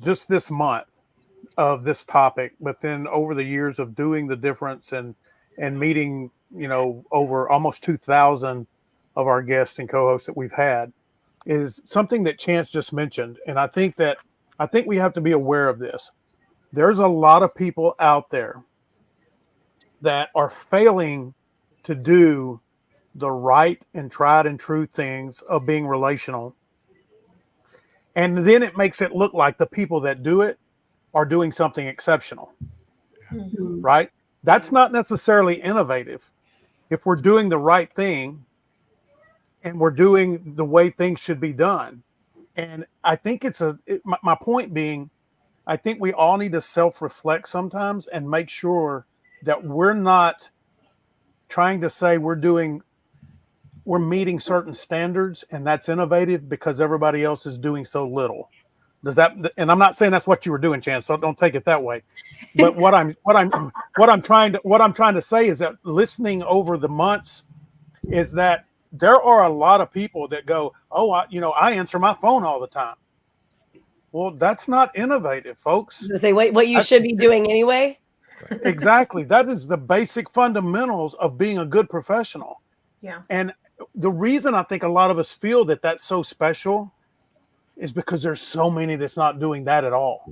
just this month of this topic, but then over the years of doing the difference and meeting, over almost 2,000 of our guests and co-hosts that we've had, is something that Chance just mentioned. And I think we have to be aware of this. There's a lot of people out there that are failing to do the right and tried and true things of being relational. And then it makes it look like the people that do it are doing something exceptional, right? That's not necessarily innovative. If we're doing the right thing and we're doing the way things should be done. And I think my point being, I think we all need to self-reflect sometimes and make sure that we're not trying to say we're meeting certain standards and that's innovative because everybody else is doing so little. And I'm not saying that's what you were doing, Chance, so don't take it that way. But what I'm trying to say is that listening over the months is that there are a lot of people that go, oh, I answer my phone all the time. Well, that's not innovative, folks. To say what you should be doing anyway. Exactly. That is the basic fundamentals of being a good professional. Yeah. And the reason I think a lot of us feel that that's so special is because there's so many that's not doing that at all.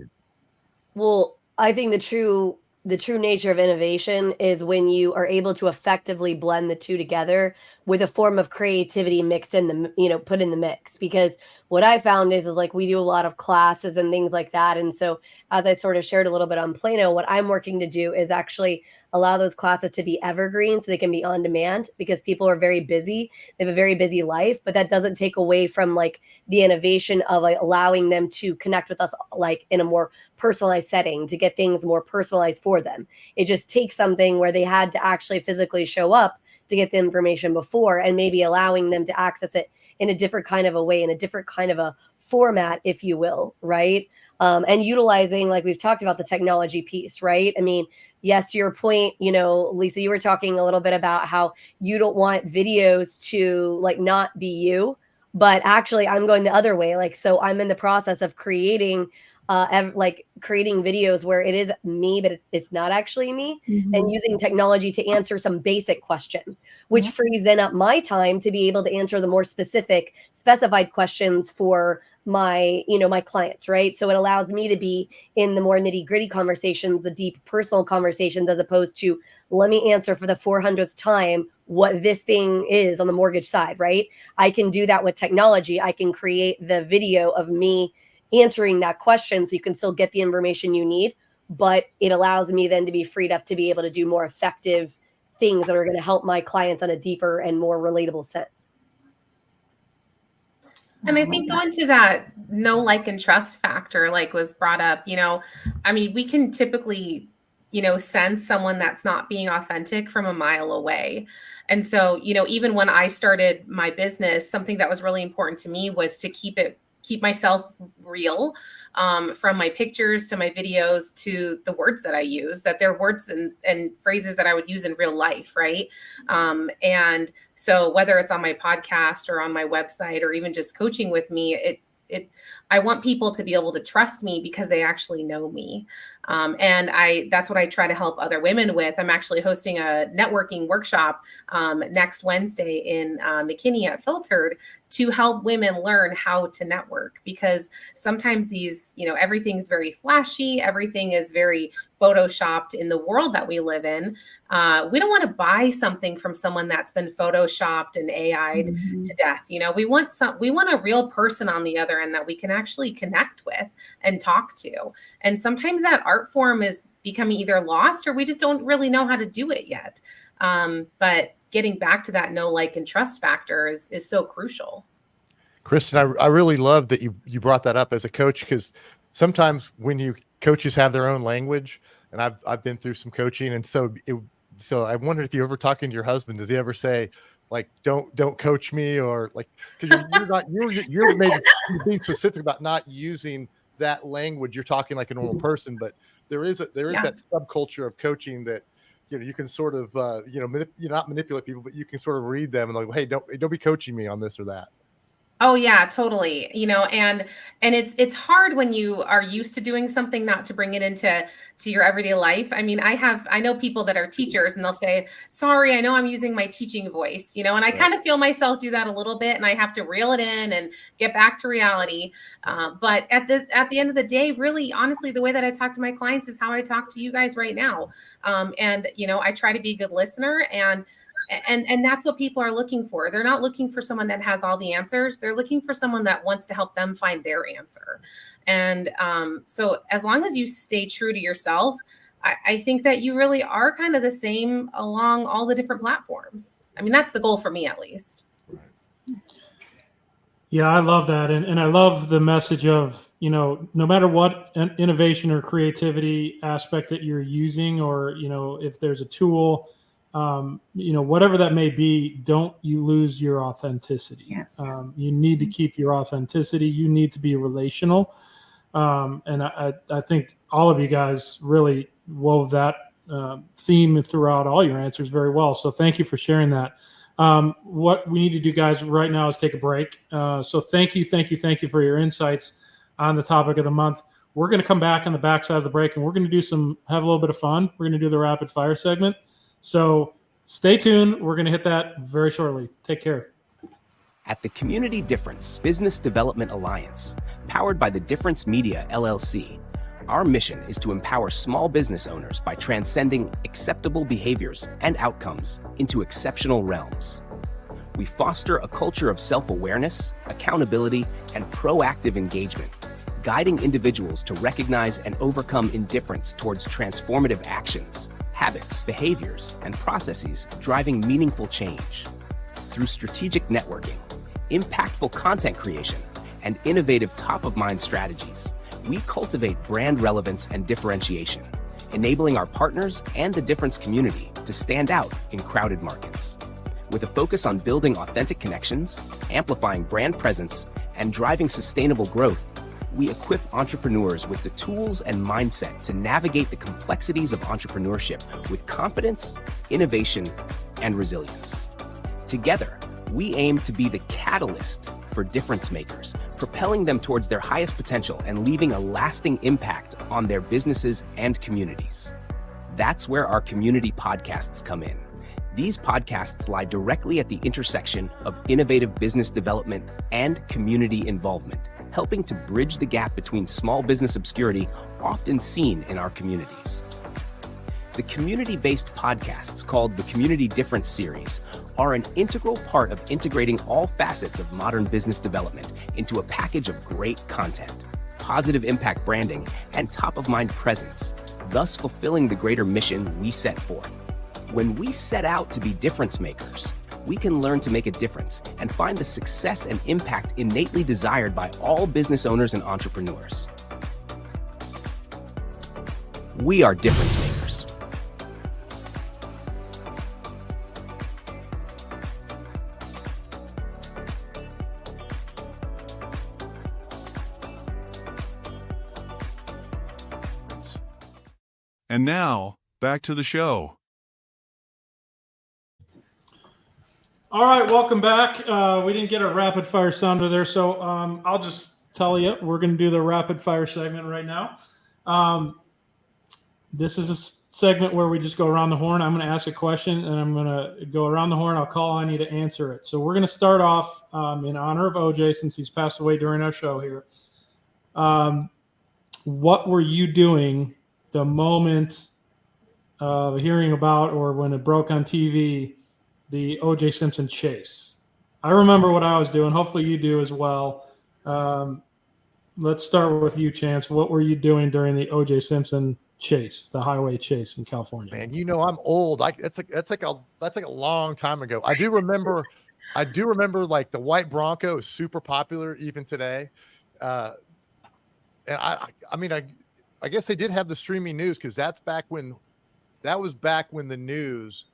Well, I think the true nature of innovation is when you are able to effectively blend the two together with a form of creativity mixed in put in the mix. Because what I found is like we do a lot of classes and things like that. And so as I sort of shared a little bit on Plano, what I'm working to do is actually allow those classes to be evergreen so they can be on demand, because people are very busy. They have a very busy life, but that doesn't take away from like the innovation of like allowing them to connect with us like in a more personalized setting, to get things more personalized for them. It just takes something where they had to actually physically show up to get the information before, and maybe allowing them to access it in a different kind of a way, in a different kind of a format, if you will, right? And utilizing, like we've talked about, the technology piece, right? I mean, yes, to your point, Lisa, you were talking a little bit about how you don't want videos to like not be you. but actually I'm going the other way. Like, so I'm in the process of creating videos where it is me, but it's not actually me, and using technology to answer some basic questions, which frees then up my time to be able to answer the more specified questions for my clients, right? So it allows me to be in the more nitty-gritty conversations, the deep personal conversations, as opposed to let me answer for the 400th time what this thing is on the mortgage side, right? I can do that with technology. I can create the video of me answering that question, so you can still get the information you need, but it allows me then to be freed up to be able to do more effective things that are going to help my clients on a deeper and more relatable sense. And I think going to that know, like, and trust factor, like was brought up, I mean, we can typically, sense someone that's not being authentic from a mile away. And so, even when I started my business, something that was really important to me was to keep myself real, from my pictures to my videos to the words that I use, that they're words and phrases that I would use in real life. Right. And so whether it's on my podcast or on my website or even just coaching with me, I want people to be able to trust me because they actually know me. And that's what I try to help other women with. I'm actually hosting a networking workshop next Wednesday in McKinney at Filtered to help women learn how to network, because sometimes these, everything's very flashy. Everything is very photoshopped in the world that we live in. We don't want to buy something from someone that's been photoshopped and AI'd to death. We want a real person on the other end that we can actually connect with and talk to. And sometimes that art form is becoming either lost or we just don't really know how to do it yet. But getting back to that know, like, and trust factor is so crucial. Kristen, I really love that you brought that up as a coach, because sometimes when coaches have their own language, and I've been through some coaching, and so I wondered if you ever talking to your husband, does he ever say, like, don't coach me, or like, because you're maybe being specific about not using that language. You're talking like a normal person, but there is that subculture of coaching that you can sort of not manipulate people, but you can sort of read them and like, hey, don't be coaching me on this or that. Oh yeah, totally. And it's hard when you are used to doing something not to bring it into your everyday life. I mean, I know people that are teachers and they'll say, sorry, I know I'm using my teaching voice, and I kind of feel myself do that a little bit, and I have to reel it in and get back to reality. But at the end of the day, really, honestly, the way that I talk to my clients is how I talk to you guys right now. And I try to be a good listener, and that's what people are looking for. They're not looking for someone that has all the answers. They're looking for someone that wants to help them find their answer. And so as long as you stay true to yourself, I think that you really are kind of the same along all the different platforms. I mean, that's the goal for me, at least. Yeah, I love that. And I love the message of, no matter what innovation or creativity aspect that you're using, or, if there's a tool, whatever that may be, don't you lose your authenticity. Yes. You need to keep your authenticity. You need to be relational. And I think all of you guys really wove that theme throughout all your answers very well. So thank you for sharing that. What we need to do, guys, right now is take a break. So thank you for your insights on the topic of the month. We're going to come back on the backside of the break, and we're going to have a little bit of fun. We're going to do the rapid fire segment. So stay tuned. We're going to hit that very shortly. Take care. At the Community Difference Business Development Alliance, powered by the Difference Media, LLC, our mission is to empower small business owners by transcending acceptable behaviors and outcomes into exceptional realms. We foster a culture of self-awareness, accountability, and proactive engagement, guiding individuals to recognize and overcome indifference towards transformative actions, habits, behaviors, and processes driving meaningful change. Through strategic networking, impactful content creation, and innovative top-of-mind strategies, we cultivate brand relevance and differentiation, enabling our partners and the Difference community to stand out in crowded markets. With a focus on building authentic connections, amplifying brand presence, and driving sustainable growth, we equip entrepreneurs with the tools and mindset to navigate the complexities of entrepreneurship with confidence, innovation, and resilience. Together, we aim to be the catalyst for difference makers, propelling them towards their highest potential and leaving a lasting impact on their businesses and communities. That's where our community podcasts come in. These podcasts lie directly at the intersection of innovative business development and community involvement, helping to bridge the gap between small business obscurity often seen in our communities. The community-based podcasts called the Community Difference Series are an integral part of integrating all facets of modern business development into a package of great content, positive impact branding, and top-of-mind presence, thus fulfilling the greater mission we set forth. When we set out to be difference makers, we can learn to make a difference and find the success and impact innately desired by all business owners and entrepreneurs. We are difference makers. And now, back to the show. All right, welcome back. We didn't get a rapid fire sounder there, so I'll just tell you, we're going to do the rapid fire segment right now. This is a segment where we just go around the horn. I'm going to ask a question, and I'm going to go around the horn. I'll call on you to answer it. So we're going to start off in honor of OJ, since he's passed away during our show here. What were you doing the moment of hearing about, or when it broke on TV, the O.J. Simpson chase? I remember what I was doing. Hopefully you do as well. Let's start with you, Chance. What were you doing during the O.J. Simpson chase, the highway chase in California? Man, you know I'm old. That's like a long time ago. I do remember like the white Bronco is super popular even today. And I guess they did have the streaming news, because that was back when the news,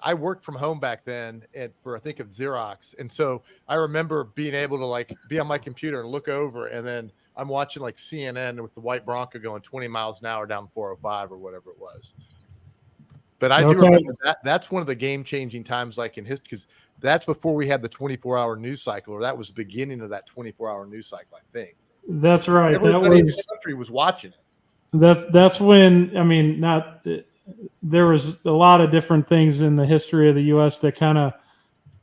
I worked from home back then at Xerox. And so I remember being able to like be on my computer and look over, and then I'm watching like CNN with the white Bronco going 20 miles an hour down 405 or whatever it was. But I do remember that's one of the game-changing times, like in history, because that's before we had the 24-hour news cycle, or that was the beginning of that 24-hour news cycle, I think. That's right. Everybody in the country was watching it. That's when, there was a lot of different things in the history of the U.S. that kind of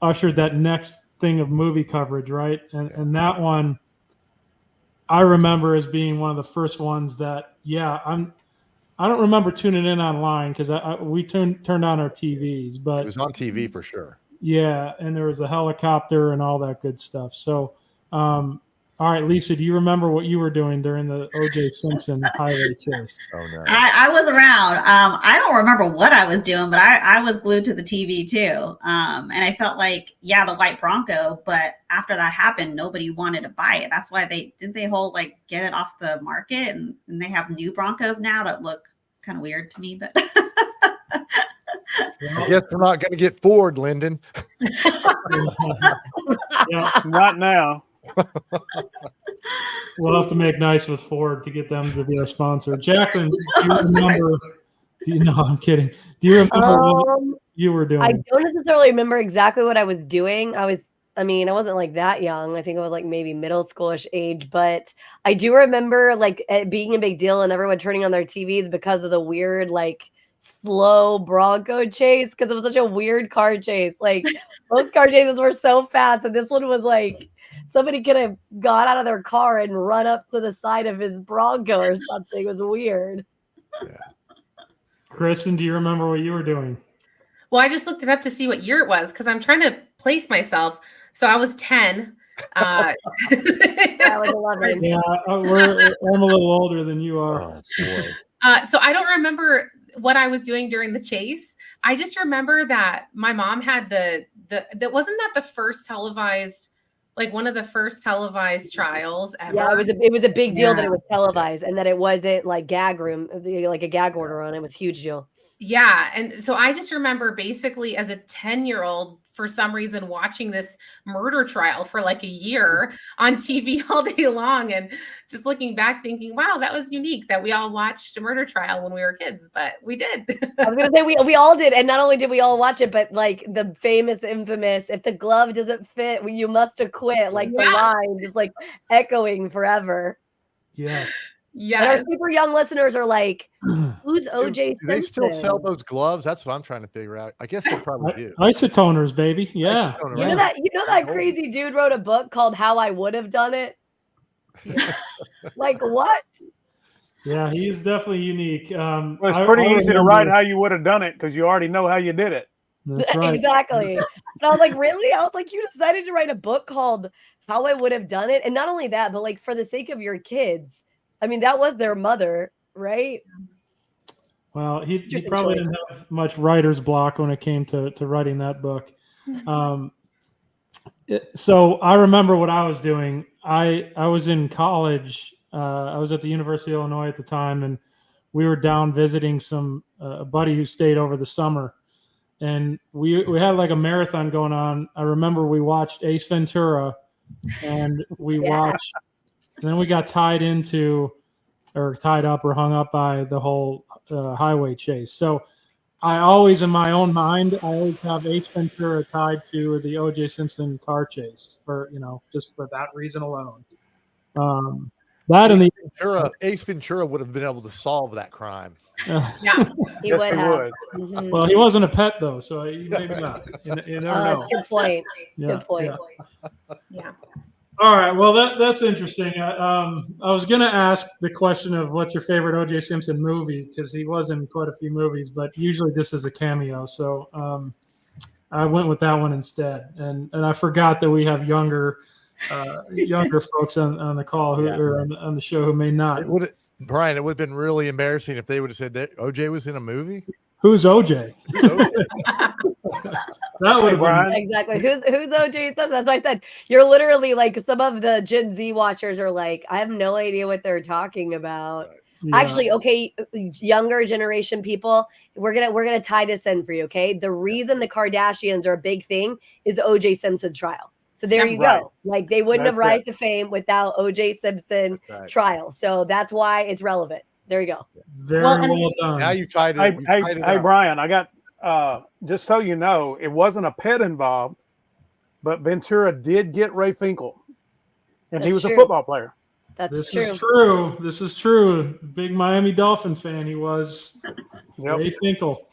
ushered that next thing of movie coverage, right? And that one, I remember as being one of the first ones that, I don't remember tuning in online, because we turned on our TVs, but it was on TV for sure. Yeah, and there was a helicopter and all that good stuff. So, all right, Lisa, do you remember what you were doing during the O.J. Simpson highway chase? Oh, no. I was around. I don't remember what I was doing, but I was glued to the TV too. And I felt like, the white Bronco, but after that happened, nobody wanted to buy it. That's why they get it off the market, and they have new Broncos now that look kind of weird to me, but I guess we're not going to get Ford, Lyndon. Not now. We'll have to make nice with Ford to get them to be our sponsor. Jacqueline, do you remember? No, I'm kidding. Do you remember what you were doing? I don't necessarily remember exactly what I was doing. I wasn't like that young. I think I was like maybe middle schoolish age, but I do remember like it being a big deal and everyone turning on their TVs because of the weird, like, slow Bronco chase, because it was such a weird car chase. Like, most car chases were so fast, and this one was like somebody could have got out of their car and run up to the side of his Bronco or something. It was weird. Yeah. Kristen, do you remember what you were doing? Well, I just looked it up to see what year it was, because I'm trying to place myself. So I was 10. I was 11. Yeah, I'm a little older than you are. Oh, boy. So I don't remember what I was doing during the chase. I just remember that my mom had that wasn't that the first televised, like one of the first televised trials ever. Yeah, it was a big deal that it was televised, and that it wasn't like gag room, like a gag order on it. It was a huge deal. Yeah. And so I just remember basically as a 10-year-old, for some reason, watching this murder trial for like a year on TV all day long. And just looking back thinking, wow, that was unique that we all watched a murder trial when we were kids, but we did. I was going to say we all did. And not only did we all watch it, but like the famous, infamous, if the glove doesn't fit, you must acquit. Like the line just like echoing forever. Yes. Yeah. And our super young listeners are like, who's OJ Simpson? Do they still sell those gloves? That's what I'm trying to figure out. I guess they probably do. Isotoners, baby. Yeah. You know that crazy dude wrote a book called How I Would Have Done It? Yeah. Like what? Yeah, he is definitely unique. Well, it's pretty easy to write how you would have done it because you already know how you did it. That's right. Exactly. And I was like, really? I was like, you decided to write a book called How I Would Have Done It? And not only that, but like for the sake of your kids. I mean, that was their mother, right? Well, he probably didn't have much writer's block when it came to writing that book. So I remember what I was doing. I was in college. I was at the University of Illinois at the time, and we were down visiting a buddy who stayed over the summer. And we had like a marathon going on. I remember we watched Ace Ventura, and we watched. And then we got tied up or hung up by the whole highway chase. So I always, in my own mind, I always have Ace Ventura tied to the O.J. Simpson car chase for, just for that reason alone. Ace Ventura would have been able to solve that crime. Yeah, he would have. Mm-hmm. Well, he wasn't a pet though, so maybe not. You never know. That's a good point. Yeah, good point. Yeah. All right. Well, that's interesting. I was going to ask the question of what's your favorite O.J. Simpson movie, because he was in quite a few movies, but usually just as a cameo. So I went with that one instead. And I forgot that we have younger folks on the call or on the show who may not. Brian, it would have been really embarrassing if they would have said that OJ was in a movie. Who's OJ? That would have been exactly. Who's OJ Simpson? That's why I said you're literally like some of the Gen Z watchers are like, I have no idea what they're talking about. Yeah. Actually, okay, younger generation people, we're gonna tie this in for you. Okay, the reason the Kardashians are a big thing is the OJ Simpson trial. So there you go. Like they wouldn't have rise to fame without OJ Simpson trial. So that's why it's relevant. There you go. Very well done. Now you tied it. Hey, Brian, I got just so you know, it wasn't a pet involved, but Ventura did get Ray Finkel, and he was a football player. This is true. Big Miami Dolphin fan he was. Ray Finkel.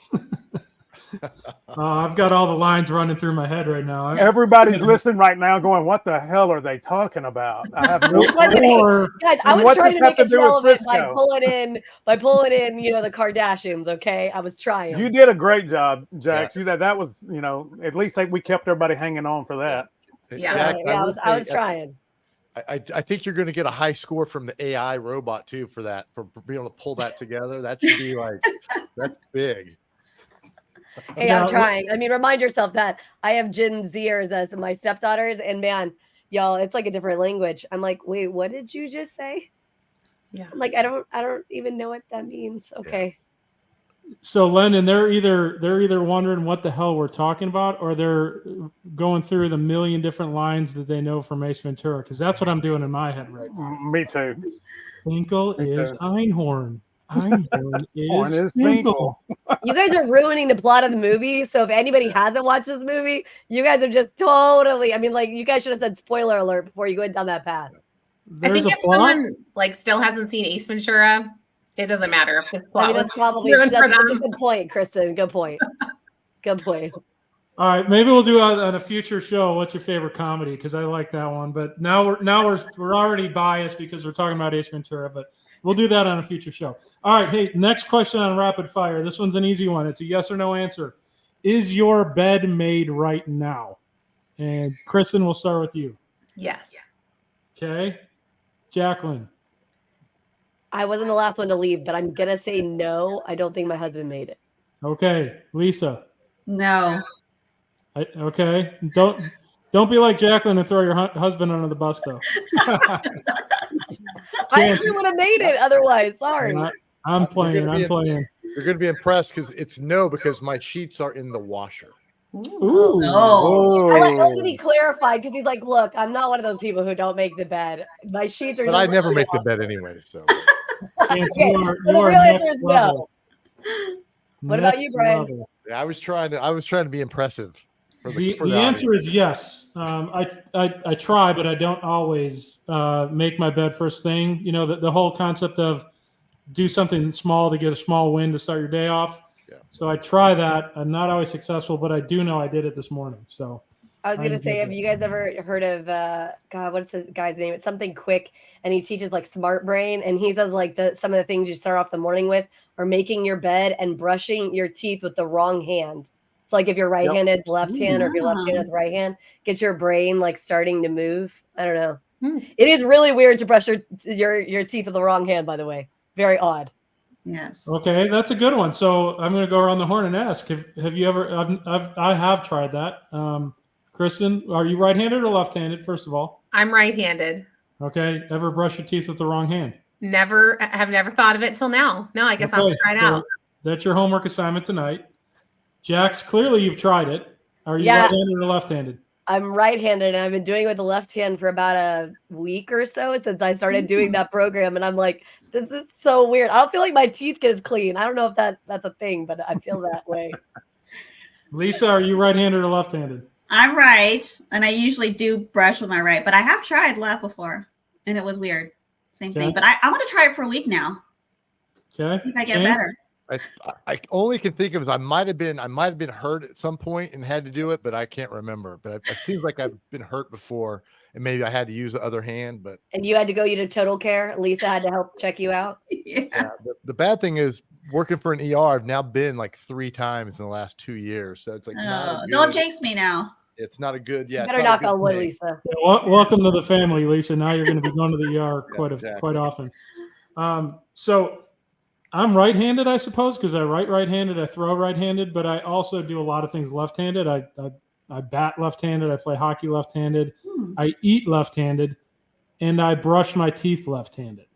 I've got all the lines running through my head right now. Everybody's listening right now going, what the hell are they talking about? I have no clue. Guys, I was trying to make it relevant by pulling in, the Kardashians, okay? I was trying. You did a great job, Jack. Yeah. That was, at least we kept everybody hanging on for that. Yeah, Jack, I was trying. I think you're going to get a high score from the AI robot, too, for being able to pull that together. That should be that's big. Hey, I'm trying. I mean, remind yourself that I have Gen Zers as my stepdaughters, and man, y'all, it's like a different language. I'm like, wait, what did you just say? Yeah. I'm like, I don't even know what that means. Okay. So, Lennon, they're either wondering what the hell we're talking about, or they're going through the million different lines that they know from Ace Ventura, because that's what I'm doing in my head right now. Me too. Finkel is Einhorn. Einhorn is Finkel. You guys are ruining the plot of the movie. So if anybody hasn't watched this movie, you guys are just totally. I mean, you guys should have said spoiler alert before you went down that path. I think if someone still hasn't seen Ace Ventura, it doesn't matter if this plot. That's probably that's a good point, Kristen. Good point. Good point. All right, maybe we'll do on a future show. What's your favorite comedy? Because I like that one. But now we're already biased because we're talking about Ace Ventura. But we'll do that on a future show. All right, hey, next question on rapid fire. This one's an easy one. It's a yes or no answer. Is your bed made right now? And Kristen, we'll start with you. Yes. Okay, Jacqueline. I wasn't the last one to leave, but I'm gonna say no. I don't think my husband made it. Okay, Lisa. No. Okay, don't be like Jacqueline and throw your husband under the bus, though. I actually would have made it otherwise. Sorry. I'm playing. You're going to be impressed because my sheets are in the washer. Ooh. I like to be clarified because he's like, look, I'm not one of those people who don't make the bed. My sheets are. But I never make the bed anyway. So. You are next level. What about you, Brian? Yeah, I was trying to be impressive. The answer is yes. I try, but I don't always make my bed first thing. You know, the whole concept of do something small to get a small win to start your day off. Yeah. So I try that. I'm not always successful, but I do know I did it this morning. So I was gonna say, have you guys ever heard of God? What's the guy's name? It's something quick, and he teaches like Smart Brain, and he says like some of the things you start off the morning with are making your bed and brushing your teeth with the wrong hand. So like if you're right-handed, the left hand, or if you're left-handed, the right hand, get your brain like starting to move. I don't know. It is really weird to brush your teeth with the wrong hand, by the way. Very odd. Yes. Okay, that's a good one. So I'm going to go around the horn and ask: Have you ever? I have tried that. Kristen, are you right-handed or left-handed? First of all, I'm right-handed. Okay. Ever brush your teeth with the wrong hand? Have never thought of it till now. No, I guess I'll have to try it out. That's your homework assignment tonight. Jax, clearly you've tried it. Are you right-handed or left-handed? I'm right-handed, and I've been doing it with the left hand for about a week or so since I started doing that program. And I'm like, this is so weird. I don't feel like my teeth get as clean. I don't know if that's a thing, but I feel that way. Lisa, are you right-handed or left-handed? I'm right, and I usually do brush with my right, but I have tried left before, and it was weird. Same thing. But I want to try it for a week now. Okay. See if I get better. I only can think of is I might have been hurt at some point and had to do it, but I can't remember. But it seems like I've been hurt before, and maybe I had to use the other hand. But and you had to go to total care. Lisa had to help check you out. Yeah. The bad thing is working for an ER. I've now been like 3 times in the last 2 years, so it's like don't jinx me now. It's not a good. Yeah, you better knock on wood, Lisa. Yeah, welcome to the family, Lisa. Now you're going to be going to the ER quite often. So I'm right-handed, I suppose, because I write right-handed, I throw right-handed, but I also do a lot of things left-handed. I bat left-handed, I play hockey left-handed, I eat left-handed, and I brush my teeth left-handed.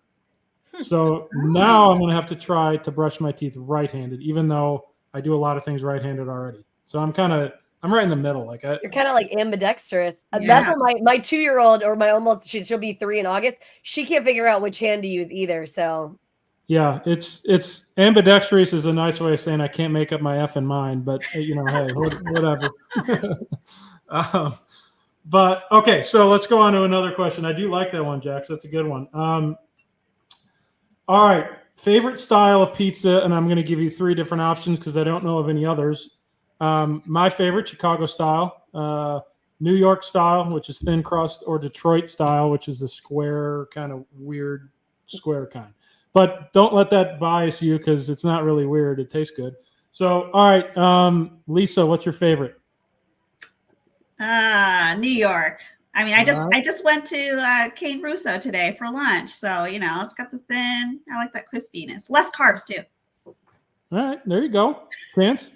So now I'm going to have to try to brush my teeth right-handed, even though I do a lot of things right-handed already. So I'm right in the middle. You're kind of like ambidextrous. That's what my 2-year-old, or she'll be 3 in August. She can't figure out which hand to use either. So yeah, it's ambidextrous is a nice way of saying I can't make up my effing mind, but hey, whatever. But okay, so let's go on to another question. I do like that one, Jax. That's a good one. All right, favorite style of pizza, and I'm going to give you 3 different options because I don't know of any others. My favorite, Chicago style, New York style, which is thin crust, or Detroit style, which is the square kind of weird square kind. But don't let that bias you because it's not really weird. It tastes good. So, all right, Lisa, what's your favorite? New York. I mean, I just went to Cane Russo today for lunch. So, it's got the thin. I like that crispiness. Less carbs, too. All right, there you go. Chance?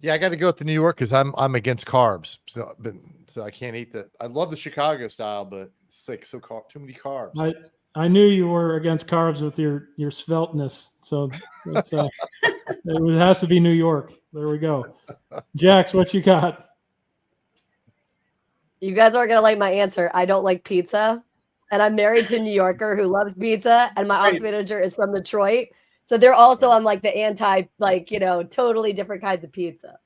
Yeah, I got to go with the New York because I'm against carbs. So I can't eat that. I love the Chicago style, but it's like too many carbs. I knew you were against carbs with your svelteness, so it has to be New York. There we go. Jax, what you got? You guys aren't gonna like my answer. I don't like pizza, and I'm married to a New Yorker who loves pizza, and my office manager is from Detroit, so they're also on like the anti, totally different kinds of pizza.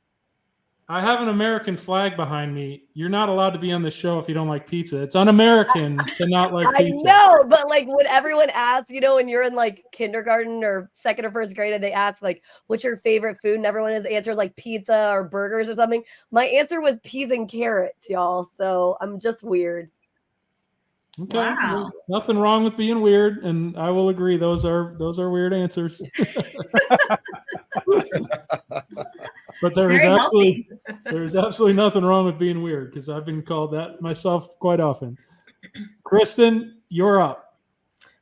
I have an American flag behind me. You're not allowed to be on the show if you don't like pizza. It's un-American to not like pizza. I know, but when everyone asks, when you're in kindergarten or 2nd or 1st grade and they ask what's your favorite food, and everyone has answers like pizza or burgers or something. My answer was peas and carrots, y'all. So I'm just weird. Okay. Wow. Nothing wrong with being weird, and I will agree those are weird answers. But there's absolutely nothing wrong with being weird because I've been called that myself quite often. Kristen, you're up.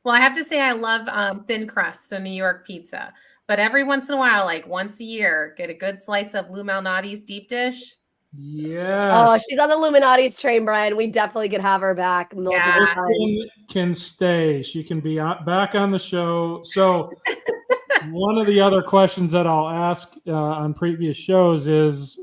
Well, I have to say I love thin crust, so New York pizza. But every once in a while, once a year, get a good slice of Lou Malnati's deep dish. Yes. Oh, she's on Illuminati's train, Brian. We definitely could have her back. Kristen can stay. She can be back on the show. So One of the other questions that I'll ask on previous shows is,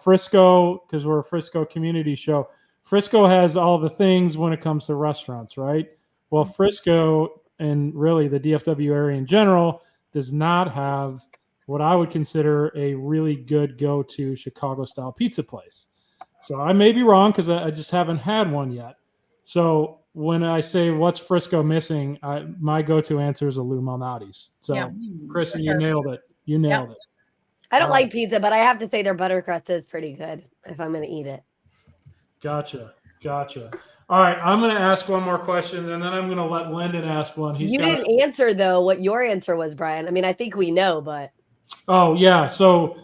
Frisco, because we're a Frisco community show. Frisco has all the things when it comes to restaurants, right? Well, Frisco and really the DFW area in general does not have what I would consider a really good go-to Chicago-style pizza place. So I may be wrong because I just haven't had one yet. So when I say what's Frisco missing, my go-to answer is a Lou Malnati's. So, Yeah, Kristen, sure. you nailed it. You nailed it. I don't like pizza, but I have to say their buttercrust is pretty good if I'm going to eat it. Gotcha. All right, I'm going to ask one more question, and then I'm going to let Lyndon ask one. You didn't answer, though, what your answer was, Brian. I mean, I think we know, but... Oh, yeah. So,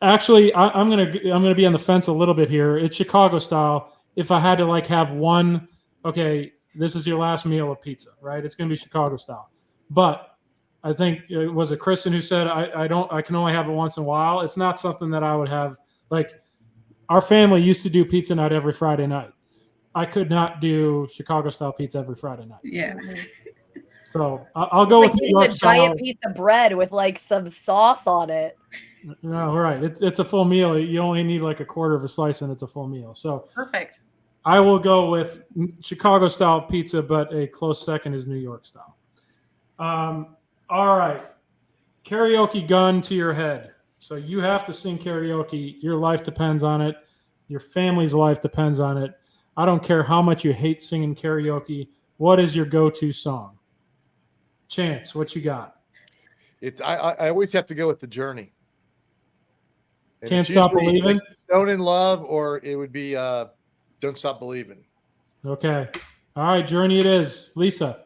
actually, I'm gonna be on the fence a little bit here. It's Chicago style. If I had to have one, okay, this is your last meal of pizza, right? It's gonna be Chicago style. But I think was it Kristen who said I can only have it once in a while. It's not something that I would have. Our family used to do pizza night every Friday night. I could not do Chicago style pizza every Friday night. Yeah. So I'll go with New York style. Giant piece of bread with some sauce on it. No, right. It's a full meal. You only need a quarter of a slice, and it's a full meal. So Perfect. I will go with Chicago style pizza, but a close second is New York style. All right, karaoke gun to your head. So you have to sing karaoke. Your life depends on it. Your family's life depends on it. I don't care how much you hate singing karaoke. What is your go-to song? Chance, what you got? I always have to go with The Journey. And Can't Stop Believing? Stone in Love, or it would be Don't Stop Believing. Okay. All right, Journey it is. Lisa.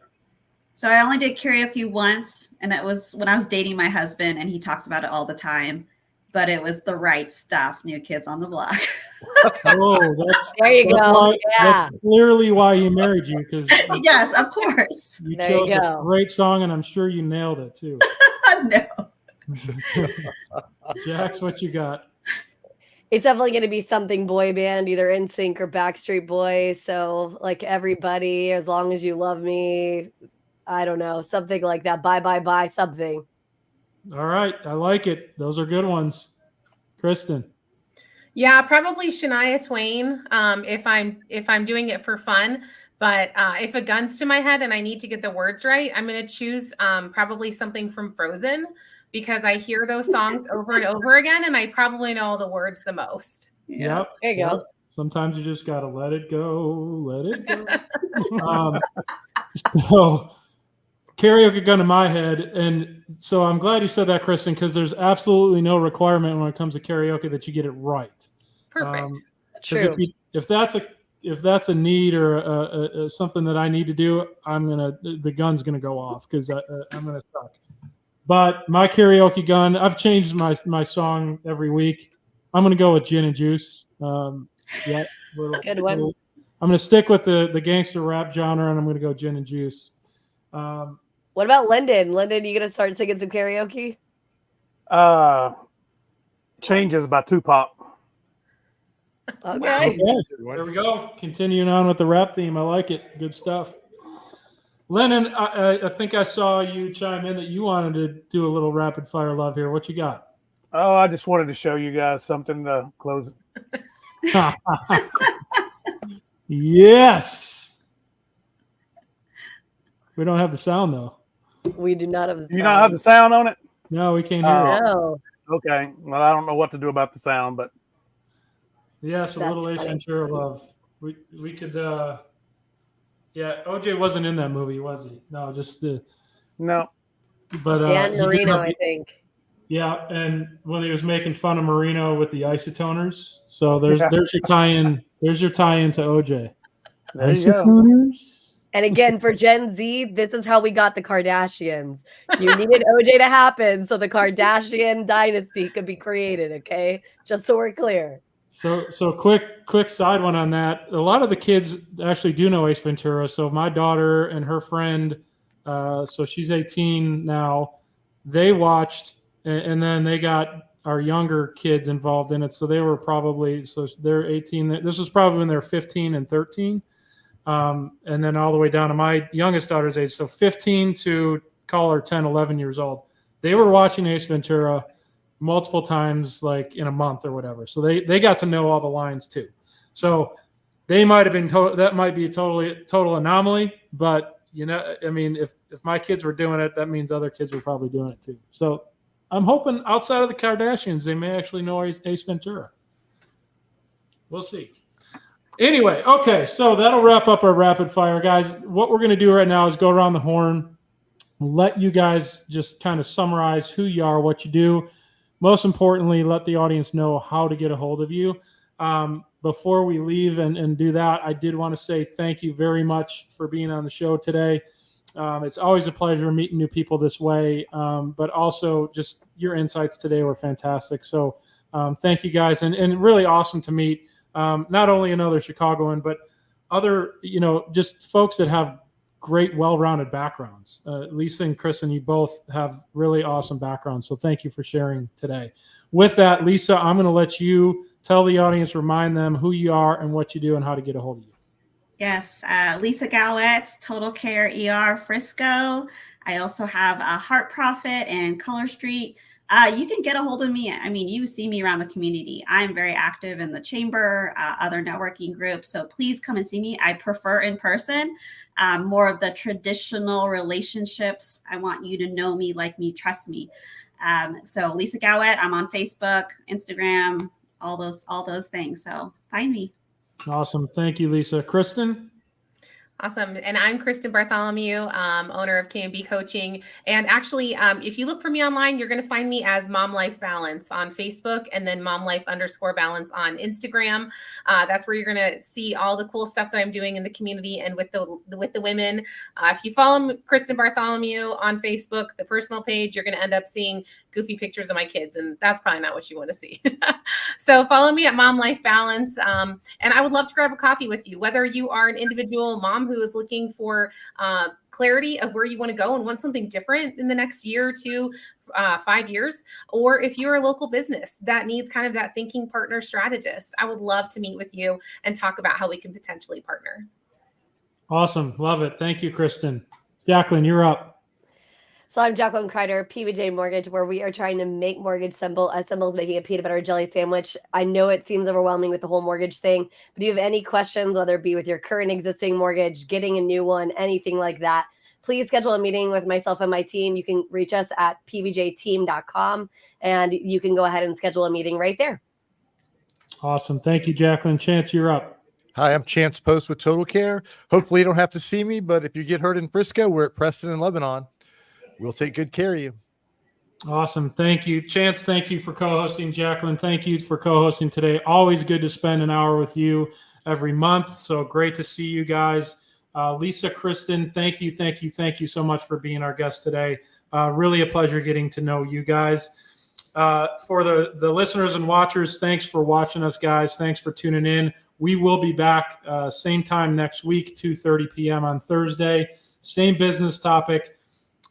So I only did karaoke once, and that was when I was dating my husband, and he talks about it all the time. But it was The Right Stuff, New Kids on the Block. There you go. That's clearly why you married you, because yes, of course. You chose a great song, and I'm sure you nailed it too. No. Jax, what you got? It's definitely going to be something boy band, either NSYNC or Backstreet Boys. So Everybody, As Long As You Love Me, I don't know, something like that. Bye, bye, bye, something. All right, I like it. Those are good ones. Kristen. Yeah, probably Shania Twain. If I'm doing it for fun, but if a gun's to my head and I need to get the words right, I'm going to choose probably something from Frozen, because I hear those songs over and over again, and I probably know all the words the most. Yep. There you go. Sometimes you just gotta let it go, let it go. So karaoke gun to my head, and so I'm glad you said that, Kristen, because there's absolutely no requirement when it comes to karaoke that you get it right. Perfect. True. If that's a need or something that I need to do, the gun's gonna go off because I'm gonna suck. But my karaoke gun, I've changed my song every week. I'm gonna go with Gin and Juice. Yeah, good one. I'm gonna stick with the gangster rap genre, and I'm gonna go Gin and Juice. What about Lyndon? Lyndon, you gonna start singing some karaoke? Changes by Tupac. Okay. There we go. Continuing on with the rap theme. I like it. Good stuff. Lennon, I think I saw you chime in that you wanted to do a little rapid fire love here. What you got? Oh, I just wanted to show you guys something to close it. Yes. We don't have the sound though. We do not have the sound. You don't have the sound on it? No, we can't hear it. No. Okay. Well, I don't know what to do about the sound, but yes, a little Ace Ventura love. We could yeah, OJ wasn't in that movie, was he? No, just no. But Dan Marino, I think. Yeah, and when he was making fun of Marino with the isotoners, so there's your tie-in. There's your tie-in to OJ. There isotoners. And again, for Gen Z, this is how we got the Kardashians. You needed OJ to happen so the Kardashian dynasty could be created. Okay, just so we're clear. So quick side one on that. A lot of the kids actually do know Ace Ventura. So my daughter and her friend, so she's 18 now, they watched, and then they got our younger kids involved in it. So they were probably, so they're 18. This was probably when they're 15 and 13. And then all the way down to my youngest daughter's age. So 15 to call her 10, 11 years old. They were watching Ace Ventura multiple times, like in a month or whatever. So they got to know all the lines too. So they might have been that might be a total anomaly, but I mean, if my kids were doing it, that means other kids were probably doing it too. So I'm hoping outside of the Kardashians, they may actually know Ace Ventura. We'll see. Anyway, okay, so that'll wrap up our rapid fire, guys. What we're going to do right now is go around the horn, let you guys just kind of summarize who you are, what you do. Most importantly, let the audience know how to get a hold of you. Before we leave and do that, I did want to say thank you very much for being on the show today. It's always a pleasure meeting new people this way, but also just your insights today were fantastic. So thank you guys, and really awesome to meet not only another Chicagoan, but other, just folks that have great, well-rounded backgrounds. Lisa and Kristen, you both have really awesome backgrounds. So thank you for sharing today. With that, Lisa, I'm going to let you tell the audience, remind them who you are and what you do and how to get a hold of you. Yes, Lisa Gowett, Total Care ER Frisco. I also have a Heart Profit and Color Street. You can get a hold of me. I mean, you see me around the community. I'm very active in the chamber, other networking groups. So please come and see me. I prefer in person, more of the traditional relationships. I want you to know me, like me, trust me. So Lisa Gowett, I'm on Facebook, Instagram, all those things. So find me. Awesome. Thank you, Lisa. Kristen? Awesome. And I'm Kristen Bartholomew, owner of K&B Coaching. And actually, if you look for me online, you're going to find me as Mom Life Balance on Facebook, and then Mom Life_Balance on Instagram. That's where you're going to see all the cool stuff that I'm doing in the community and with the women. If you follow Kristen Bartholomew on Facebook, the personal page, you're going to end up seeing goofy pictures of my kids, and that's probably not what you want to see. So follow me at Mom Life Balance. And I would love to grab a coffee with you, whether you are an individual mom who is looking for clarity of where you want to go and want something different in the next year or two, 5 years, or if you're a local business that needs kind of that thinking partner strategist. I would love to meet with you and talk about how we can potentially partner. Awesome. Love it. Thank you, Kristen. Jacqueline, you're up. So I'm Jacqueline Kreider, PBJ Mortgage, where we are trying to make mortgage simple as simple as making a peanut butter and jelly sandwich. I know it seems overwhelming with the whole mortgage thing, but if you have any questions, whether it be with your current existing mortgage, getting a new one, anything like that, please schedule a meeting with myself and my team. You can reach us at pbjteam.com, and you can go ahead and schedule a meeting right there. Awesome. Thank you, Jacqueline. Chance, you're up. Hi, I'm Chance Post with Total Care. Hopefully you don't have to see me, but if you get hurt in Frisco, we're at Preston and Lebanon. We'll take good care of you. Awesome. Thank you. Chance, thank you for co-hosting. Jacqueline, thank you for co-hosting today. Always good to spend an hour with you every month. So great to see you guys. Lisa, Kristen, thank you so much for being our guest today. Really a pleasure getting to know you guys. For the listeners and watchers, thanks for watching us, guys. Thanks for tuning in. We will be back same time next week, 2:30 p.m. on Thursday. Same business topic.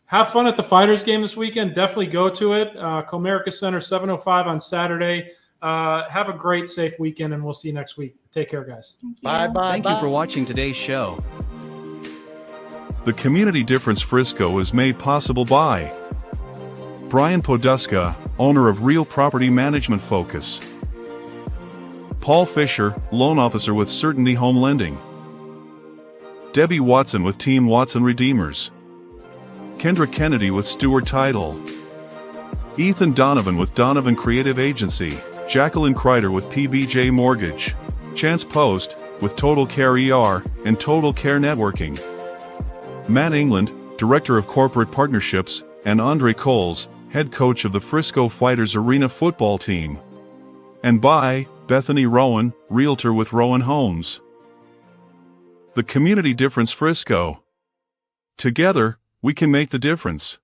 Have fun at the Fighters game this weekend. Definitely go to it. Comerica Center, 7:05 on Saturday. Have a great, safe weekend, and we'll see you next week. Take care, guys. Bye. Thank you for watching today's show. The Community Difference Frisco is made possible by Brian Poduska, owner of Real Property Management Focus. Paul Fisher, loan officer with Certainty Home Lending. Debbie Watson with Team Watson Redeemers. Kendra Kennedy with Stewart Title. Ethan Donovan with Donovan Creative Agency. Jacqueline Kreider with PBJ Mortgage. Chance Post with Total Care ER and Total Care Networking. Matt England, Director of Corporate Partnerships, and Andre Coles, Head Coach of the Frisco Fighters Arena Football Team. And by Bethany Rowan, Realtor with Rowan Homes. The Community Difference Frisco. Together, we can make the difference.